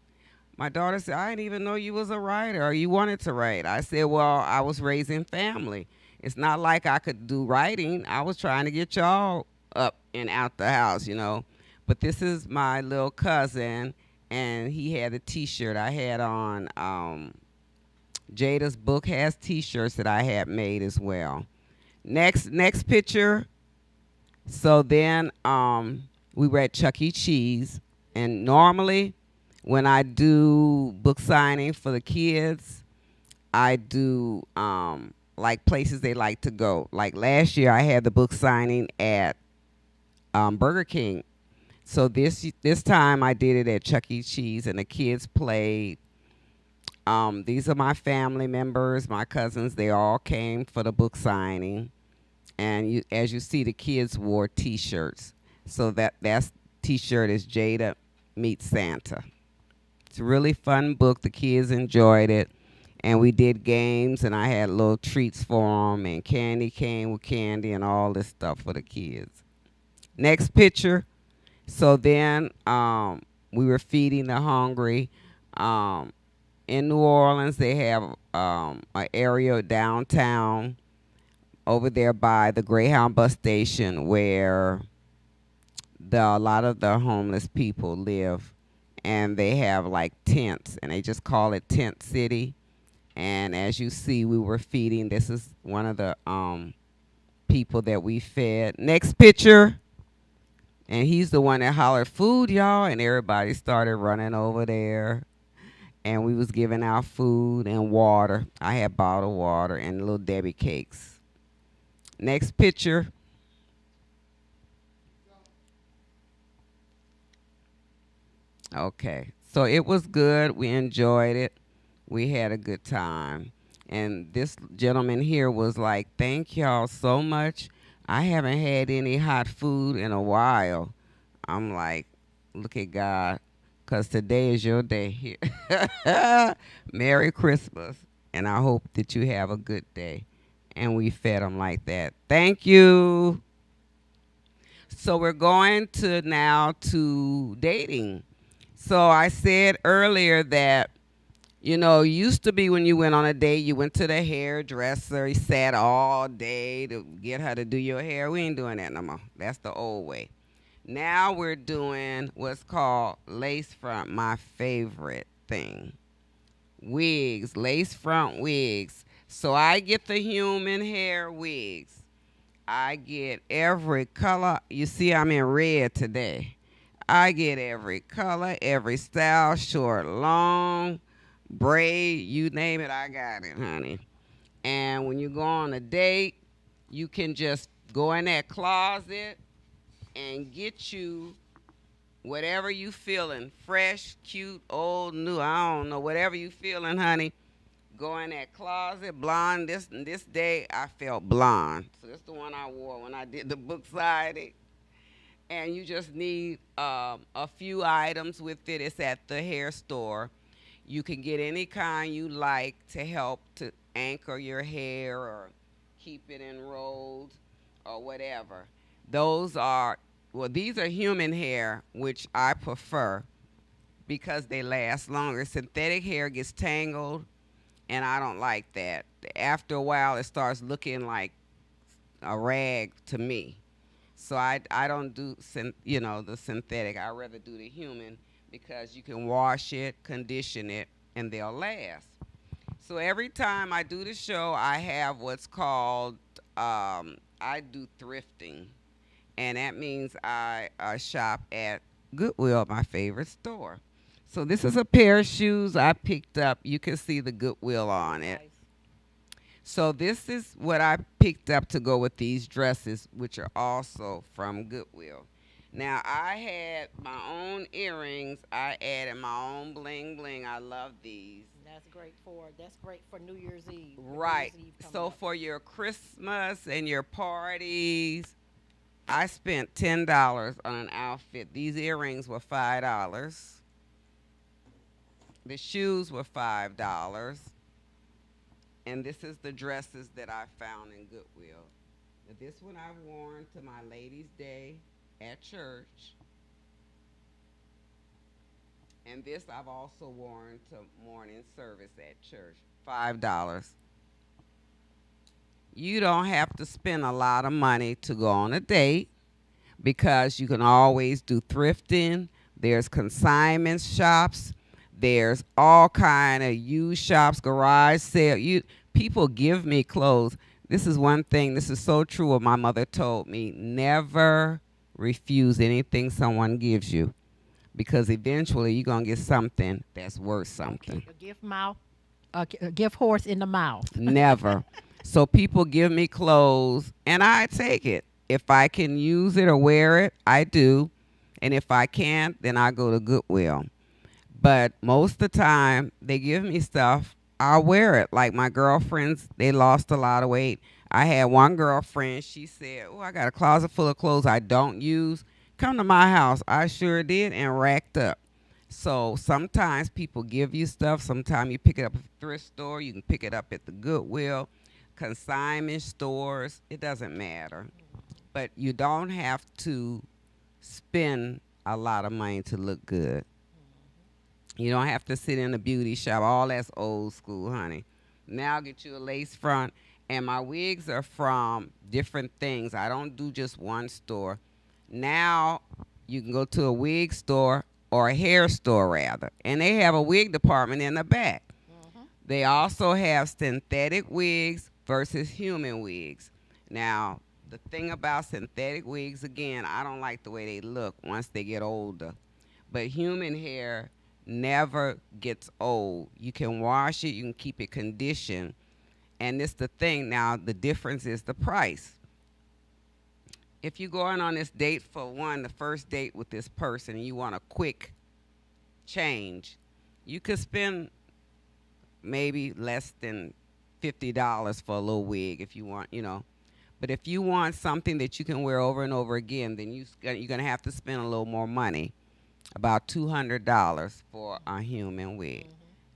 C: My daughter said, "I didn't even know you was a writer or you wanted to write." I said, "Well, I was raising family. It's not like I could do writing. I was trying to get y'all up and out the house, you know." But this is my little cousin, and he had a T-shirt I had on. Jada's book has T-shirts that I had made as well. Next picture. So then we were at Chuck E. Cheese, and normally when I do book signing for the kids, I do like places they like to go. Like last year, I had the book signing at Burger King. So this time I did it at Chuck E. Cheese, and the kids played. These are my family members, my cousins. They all came for the book signing. And as you see, the kids wore T-shirts. So that's T-shirt is Jada Meets Santa. It's a really fun book. The kids enjoyed it. And we did games, and I had little treats for them, and candy came with candy and all this stuff for the kids. Next picture. So then we were feeding the hungry. In New Orleans, they have an area downtown over there by the Greyhound bus station where a lot of the homeless people live. And they have like tents, and they just call it Tent City. And as you see, we were feeding. This is one of the people that we fed. Next picture. And he's the one that hollered, "Food, y'all," and everybody started running over there. And we was giving out food and water. I had bottled water and little Debbie cakes. Next picture. Okay. So it was good. We enjoyed it. We had a good time. And this gentleman here was like, thank y'all so much. I haven't had any hot food in a while. I'm like, look at God, because today is your day here. Merry Christmas. And I hope that you have a good day. And we fed him like that. Thank you. So we're going to now to dating. So I said earlier that, you know, used to be when you went on a date, you went to the hairdresser, he sat all day to get her to do your hair. We ain't doing that no more. That's the old way. Now we're doing what's called lace front, my favorite thing. Wigs, lace front wigs. So I get the human hair wigs. I get every color. You see, I'm in red today. I get every color, every style, short, long, braid, you name it, I got it, honey. And when you go on a date, you can just go in that closet and get you whatever you feeling, fresh, cute, old, new, I don't know, whatever you feeling, honey. Go in that closet, blonde. This day I felt blonde. So this is the one I wore when I did the book signing. And you just need a few items with it. It's at the hair store. You can get any kind you like to help to anchor your hair or keep it enrolled or whatever. Those are, well, these are human hair, which I prefer because they last longer. Synthetic hair gets tangled, and I don't like that. After a while, it starts looking like a rag to me. So I don't do, the synthetic. I rather do the human because you can wash it, condition it, and they'll last. So every time I do the show, I have what's called, I do thrifting. And that means I shop at Goodwill, my favorite store. So this is a pair of shoes I picked up. You can see the Goodwill on it.
D: Nice.
C: So this is what I picked up to go with these dresses, which are also from Goodwill. Now, I had my own earrings. I added my own bling bling. I love these.
D: That's great for New Year's Eve.
C: Right.
D: New Year's Eve coming
C: So
D: up.
C: for your Christmas and your parties, I spent $10 on an outfit. These earrings were $5. The shoes were $5. And this is the dresses that I found in Goodwill. Now, this one I've worn to my ladies' day at church. And this I've also worn to morning service at church. $5. You don't have to spend a lot of money to go on a date because you can always do thrifting. There's consignment shops. There's all kind of used shops, garage sale. People give me clothes. This is one thing. This is so true. What my mother told me: never refuse anything someone gives you, because eventually you're gonna get something that's worth something.
D: A gift horse in the mouth.
C: Never. So people give me clothes, and I take it. If I can use it or wear it, I do. And if I can't, then I go to Goodwill. But most of the time, they give me stuff, I'll wear it. Like my girlfriends, they lost a lot of weight. I had one girlfriend, she said, oh, I got a closet full of clothes I don't use. Come to my house. I sure did, and racked up. So sometimes people give you stuff. Sometimes you pick it up at the thrift store. You can pick it up at the Goodwill, consignment stores. It doesn't matter. But you don't have to spend a lot of money to look good. You don't have to sit in a beauty shop. All that's old school, honey. Now I'll get you a lace front. And my wigs are from different things. I don't do just one store. Now you can go to a wig store, or a hair store rather, and they have a wig department in the back. They also have synthetic wigs versus human wigs. Now, the thing about synthetic wigs, again, I don't like the way they look once they get older. But human hair never gets old. You can wash it, you can keep it conditioned. And it's the thing now, the difference is the price. If you're going on this date for one, the first date with this person, and you want a quick change. You could spend maybe less than $50 for a little wig if you want, But if you want something that you can wear over and over again, then you're going to have to spend a little more money, about $200 for a human wig.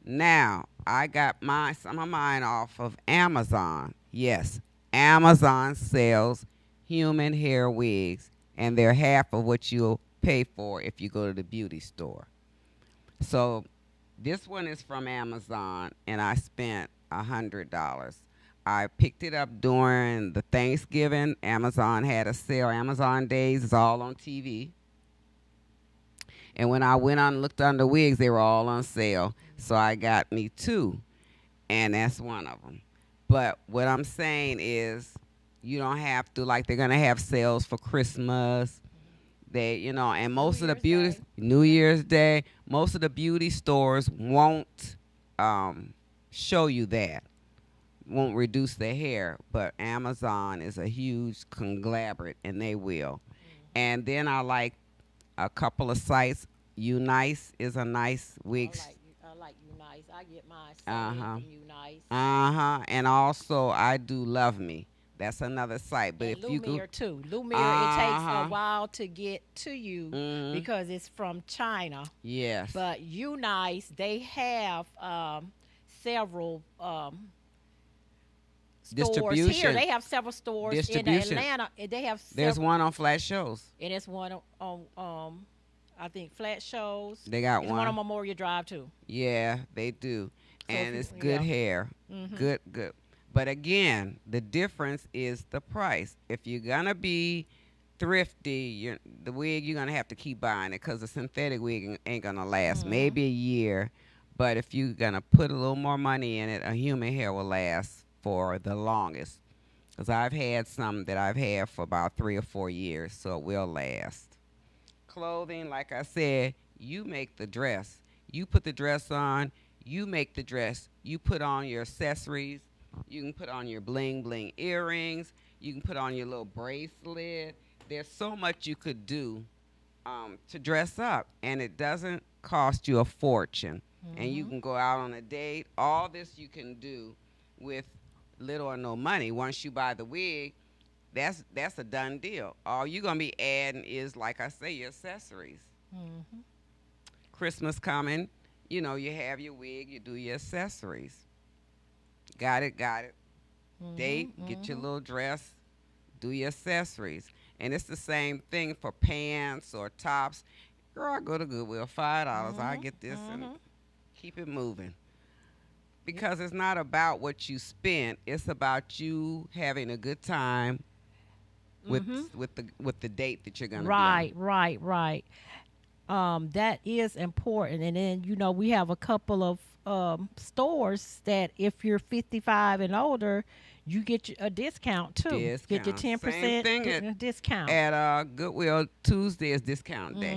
C: Now, I got some of mine off of Amazon. Yes, Amazon sells human hair wigs, and they're half of what you'll pay for if you go to the beauty store. So this one is from Amazon, and I spent $100. I picked it up during the Thanksgiving. Amazon had a sale. Amazon Days is all on TV. And when I went on and looked on the wigs, they were all on sale. So I got me 2, and that's one of them. But what I'm saying is you don't have to, like, they're going to have sales for Christmas. They, and most of the beauty, New Year's Day, most of the beauty stores won't show you that. Won't reduce their hair, but Amazon is a huge conglomerate, and they will. And then I like a couple of sites. Unice is a nice wig.
D: I like Unice. I get mine from Unice.
C: And also I do Love Me. That's another site. But
D: and
C: if you go
D: too. Lumiere, it takes a while to get to you because it's from China.
C: Yes.
D: But Unice, they have several stores here. They have several stores in Atlanta. They have
C: There's one on Flat Shows.
D: And it's one on I think Flat Shows.
C: They got one
D: on Memorial Drive too.
C: Yeah, they do. So and it's good hair. Good. But again, the difference is the price. If you're gonna be thrifty, the wig you're gonna have to keep buying it because the synthetic wig ain't gonna last maybe a year. But if you're gonna put a little more money in it, a human hair will last for the longest. Because I've had some that I've had for about 3 or 4 years, so it will last. Clothing, like I said, you make the dress. You put the dress on, you make the dress. You put on your accessories. You can put on your bling bling earrings. You can put on your little bracelet. There's so much you could do to dress up, and it doesn't cost you a fortune. And you can go out on a date. All this you can do with little or no money. Once you buy the wig, that's a done deal. All you're going to be adding is, like I say, your accessories. Christmas coming, you have your wig, you do your accessories. Got it. Date, get your little dress, do your accessories. And it's the same thing for pants or tops. Girl, I go to Goodwill, $5. I get this and keep it moving. Because it's not about what you spent, it's about you having a good time with the date that you're gonna be on.
D: Right. That is important. And then we have a couple of stores that if you're 55 and older, you get a discount too. Get your 10% discount.
C: At Goodwill, Tuesday is discount day.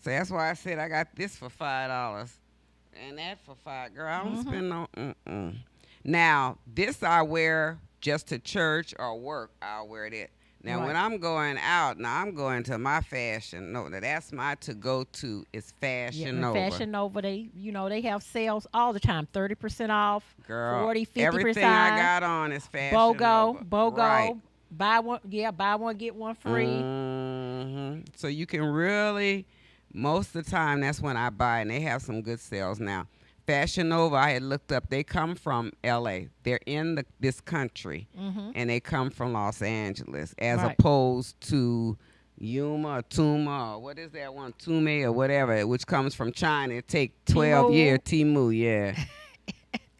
C: So that's why I said I got this for $5 and that for $5. Girl, I don't spend no. Now this I wear just to church or work. I'll wear that. Now, when I'm going out, I'm going to my Fashion Nova. That's my to-go-to is Fashion Nova.
D: Fashion Nova, they have sales all the time. 30% off,
C: girl,
D: 40, 50%.
C: Everything I got on is Fashion Nova.
D: BOGO.
C: Right.
D: Buy one, get one free.
C: So you can really, most of the time, that's when I buy, and they have some good sales now. Fashion Nova, I had looked up, they come from L.A. They're in this country, and they come from Los Angeles, as opposed to Yuma or Tuma, or what is that one, Tume or whatever, which comes from China. It take 12 years. Timu, yeah.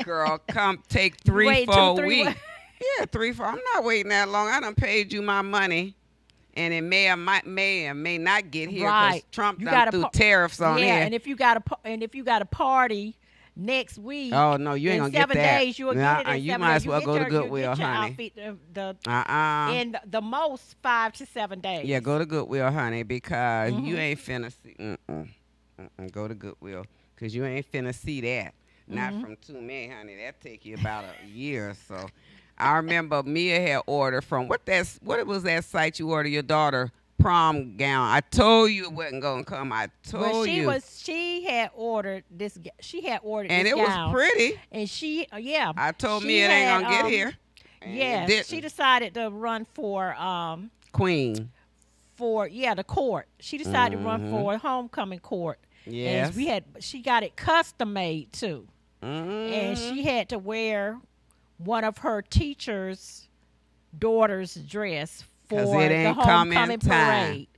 C: Girl, come take 3-4 weeks. Yeah, 3-4. I'm not waiting that long. I done paid you my money. And it may or may not get here because Trump done threw tariffs on here.
D: Yeah, and if you got a party next week.
C: Oh no, you ain't gonna get that.
D: 7 days, you'll get it in 7 days.
C: You might as well go to Goodwill, honey.
D: In the most 5 to 7 days.
C: Yeah, go to Goodwill, honey, because you ain't finna see. Go to Goodwill, because you ain't finna see that. Not from Tume, honey. That take you about a year or so. I remember Mia had ordered from what was that site you ordered your daughter prom gown. I told you it wasn't gonna come. I told
D: Well,
C: you.
D: she had ordered this. She had ordered
C: And
D: this
C: it
D: gown.
C: was pretty.
D: And she, yeah.
C: I told
D: she
C: me it ain't gonna get here. And
D: Yeah,
C: it didn't.
D: she decided to run for
C: Queen.
D: the court. She decided to run for homecoming court.
C: Yes.
D: And she got it custom made too.
C: Mm-hmm.
D: And she had to wear one of her teacher's daughter's dress for
C: it
D: the
C: ain't come in
D: homecoming
C: time.
D: parade.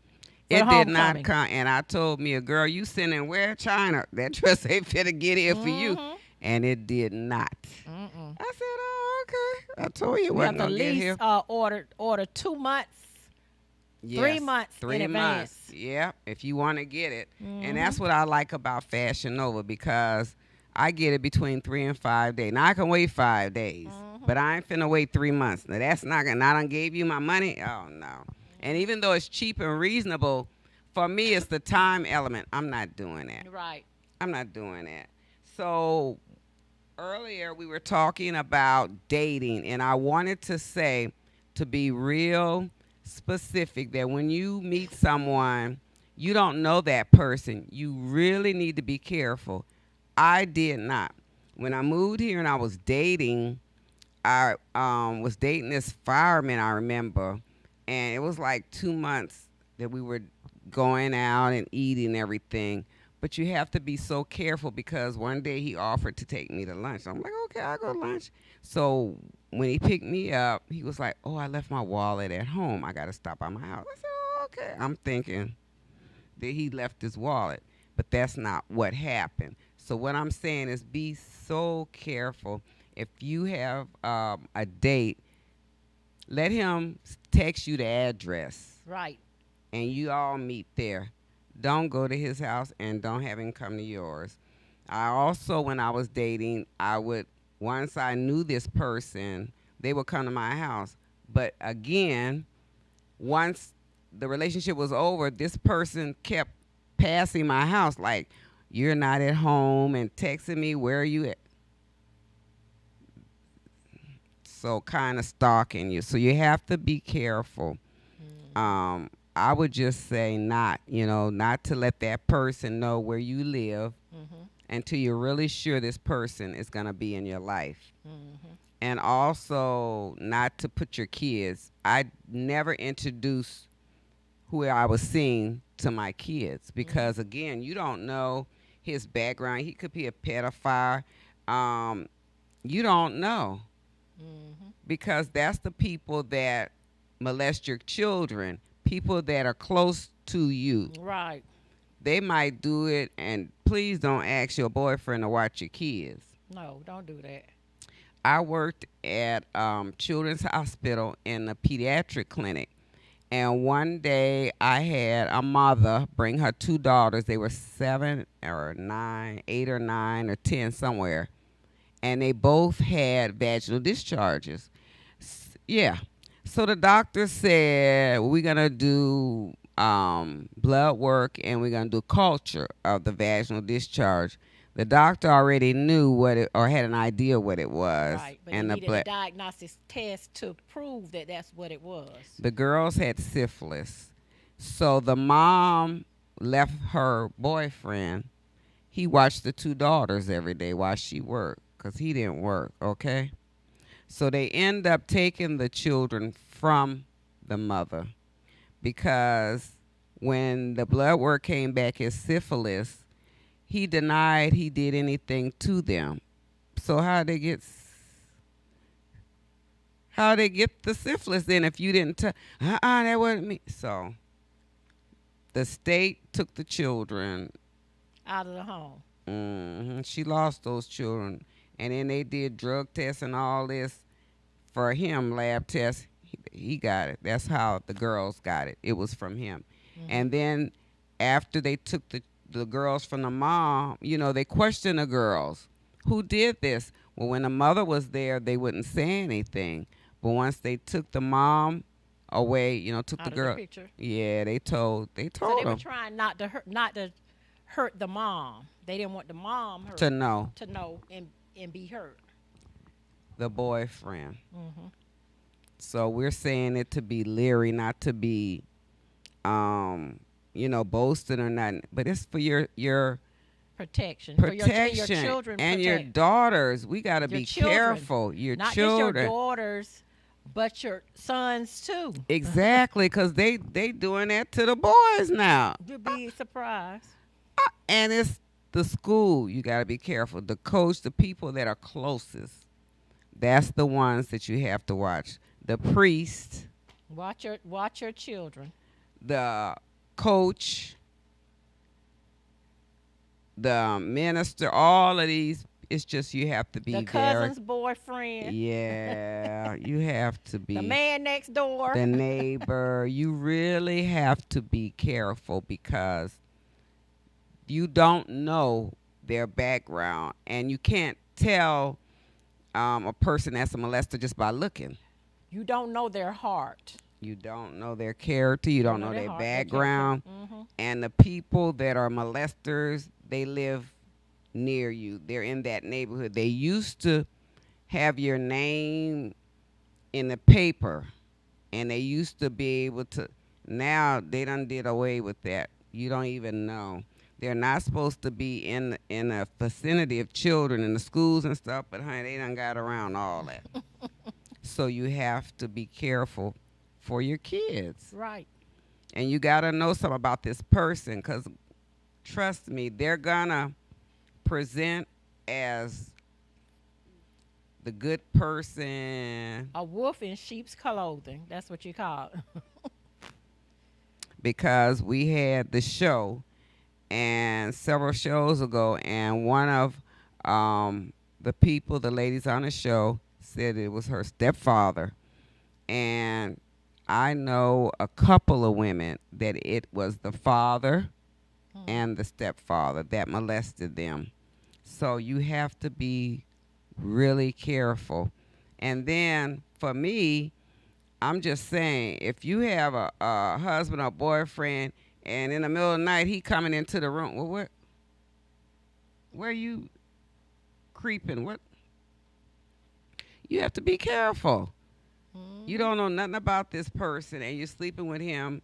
C: It
D: for
C: did not
D: homecoming.
C: come. And I told me, girl, you sending where China? That dress ain't fit to get here for you. And it did not. I said, oh, okay. I told you it
D: We have
C: wasn't
D: to at
C: going to get here.
D: least order 2 months.
C: Yes,
D: 3 months
C: 3
D: in
C: months.
D: advance.
C: Yeah, if you want to get it. And that's what I like about Fashion Nova, because I get it between 3 and 5 days. Now I can wait 5 days, but I ain't finna wait 3 months. Now that's not gonna. I done gave you my money. Oh no. And even though it's cheap and reasonable, for me it's the time element. I'm not doing that.
D: Right.
C: I'm not doing that. So earlier we were talking about dating, and I wanted to say, to be real specific, that when you meet someone, you don't know that person. You really need to be careful. I did not. When I moved here and I was dating, I was dating this fireman, I remember, and it was like 2 months that we were going out and eating everything. But you have to be so careful, because one day he offered to take me to lunch. I'm like, okay, I'll go to lunch. So when he picked me up, he was like, oh, I left my wallet at home. I got to stop by my house. I said, oh, okay. I'm thinking that he left his wallet, but that's not what happened. So what I'm saying is, be so careful. If you have a date, let him text you the address.
D: Right.
C: And you all meet there. Don't go to his house, and don't have him come to yours. I also, when I was dating, once I knew this person, they would come to my house. But again, once the relationship was over, this person kept passing my house like, you're not at home, and texting me, where are you at? So kind of stalking you. So you have to be careful. I would just say not to let that person know where you live until you're really sure this person is going to be in your life. And also not to put your kids. I never introduced who I was seeing to my kids, because, again, you don't know his background. He could be a pedophile. You don't know, because that's the people that molest your children. People that are close to you.
D: Right.
C: They might do it, and please don't ask your boyfriend to watch your kids.
D: No, don't do that.
C: I worked at Children's Hospital in a pediatric clinic, and one day I had a mother bring her 2 daughters. They were 7 or 9, 8 or 9 or 10 somewhere, and they both had vaginal discharges. Yeah. So the doctor said, we're going to do blood work, and we're going to do culture of the vaginal discharge. The doctor already knew or had an idea what it was.
D: Right, but
C: and
D: he needed a diagnostic test to prove that that's what it was.
C: The girls had syphilis. So the mom left her boyfriend. He watched the 2 daughters every day while she worked, because he didn't work, okay? So they end up taking the children from the mother, because when the blood work came back as syphilis, he denied he did anything to them. So how they get the syphilis then if you didn't tell? That wasn't me. So the state took the children
D: out of the home.
C: She lost those children. And then they did drug tests and all this for him, lab tests. He got it. That's how the girls got it. It was from him. And then after they took the girls from the mom, they questioned the girls. Who did this? Well, when the mother was there, they wouldn't say anything. But once they took the mom away, took
D: out
C: the
D: of
C: girl.
D: The picture.
C: Yeah, they told
D: So they
C: them.
D: were trying not to hurt the mom. They didn't want the mom
C: to know
D: and be hurt.
C: The boyfriend. So we're saying it to be leery, not to be boasting or nothing, but it's for your
D: protection.
C: protection
D: For your children.
C: and your daughters. We got to be
D: children.
C: careful. Your
D: Not
C: children.
D: just your daughters, but your sons too.
C: Exactly, because they doing that to the boys now.
D: You'd be surprised.
C: And it's the school. You got to be careful. The coach, the people that are closest, that's the ones that you have to watch. The priest,
D: Watch your children.
C: the coach, the minister, all of these. It's just you have to be
D: The cousin's boyfriend.
C: Yeah, you have to be
D: The man next door.
C: the neighbor. You really have to be careful because you don't know their background, and you can't tell a person that's a molester just by looking.
D: You don't know their heart.
C: You don't know their character. You don't know their
D: heart,
C: background. And the people that are molesters, they live near you. They're in that neighborhood. They used to have your name in the paper, and they used to be able to. Now they done did away with that. You don't even know. They're not supposed to be in a vicinity of children in the schools and stuff, but honey, they done got around all that. So you have to be careful for your kids.
D: Right.
C: And you got to know something about this person, because trust me, they're going to present as the good person.
D: A wolf in sheep's clothing. That's what you call it.
C: Because we had the show and several shows ago, and one of the people, the ladies on the show, said it was her stepfather. And I know a couple of women that it was the father and the stepfather that molested them. So you have to be really careful. And then for me, I'm just saying, if you have a husband or boyfriend and in the middle of the night he coming into the room, well, where you creeping? What? You have to be careful. You don't know nothing about this person, and you're sleeping with him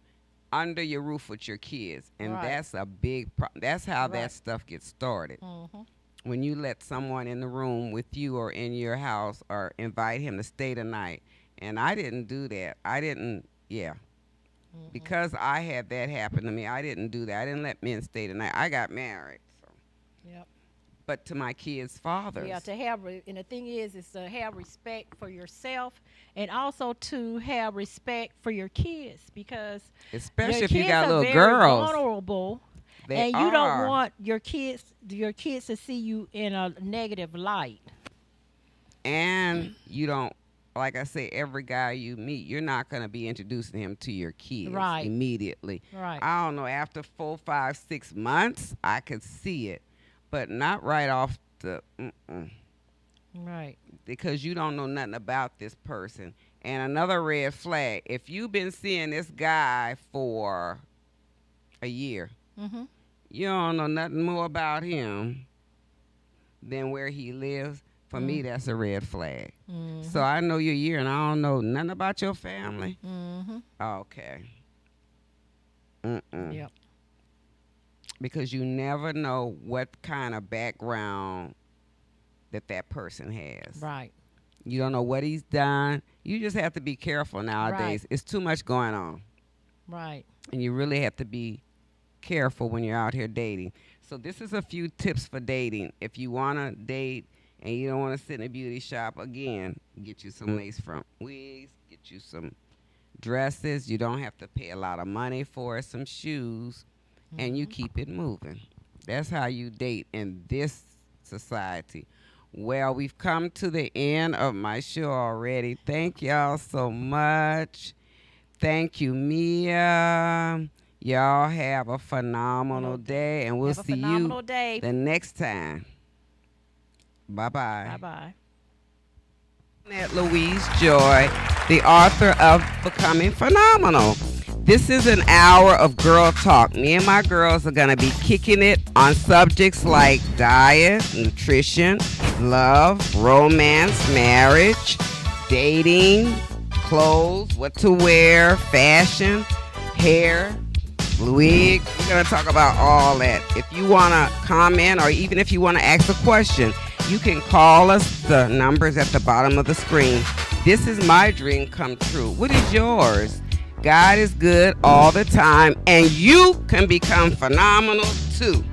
C: under your roof with your kids, and that's a big problem. That's how that stuff gets started. When you let someone in the room with you or in your house or invite him to stay the night. And I didn't do that. I didn't, because I had that happen to me, I didn't do that. I didn't let men stay the night. I got married. So.
D: Yep.
C: But to my kids' fathers.
D: Yeah, and the thing is to have respect for yourself and also to have respect for your kids, because
C: especially if
D: kids
C: you got
D: are
C: little
D: very
C: girls.
D: Vulnerable.
C: They
D: you
C: are.
D: Don't want your kids to see you in a negative light.
C: And you don't, like I say, every guy you meet, you're not going to be introducing him to your kids immediately.
D: Right.
C: I don't know, after 4, 5, 6 months, I could see it, but not right off the,
D: Right.
C: Because you don't know nothing about this person. And another red flag, if you've been seeing this guy for a year, you don't know nothing more about him than where he lives. For me, that's a red flag. So I know your year, and I don't know nothing about your family. Okay.
D: Yep.
C: Because you never know what kind of background that person has.
D: Right.
C: You don't know what he's done. You just have to be careful nowadays.
D: Right.
C: It's too much going on.
D: Right.
C: And you really have to be careful when you're out here dating. So this is a few tips for dating. If you want to date and you don't want to sit in a beauty shop, again, get you some lace front wigs, get you some dresses. You don't have to pay a lot of money for it, some shoes, and you keep it moving. That's how you date in this society. Well, we've come to the end of my show already. Thank y'all so much. Thank you, Mia. Y'all have a phenomenal day, and we'll see you the next time. Bye-bye.
D: Bye-bye.
C: Louise Joy, the author of Becoming Phenomenal. This is an hour of girl talk. Me and my girls are going to be kicking it on subjects like diet, nutrition, love, romance, marriage, dating, clothes, what to wear, fashion, hair, We're going to talk about all that. If you want to comment or even if you want to ask a question, you can call us. The number's at the bottom of the screen. This is my dream come true. What is yours? God is good all the time, and you can become phenomenal too.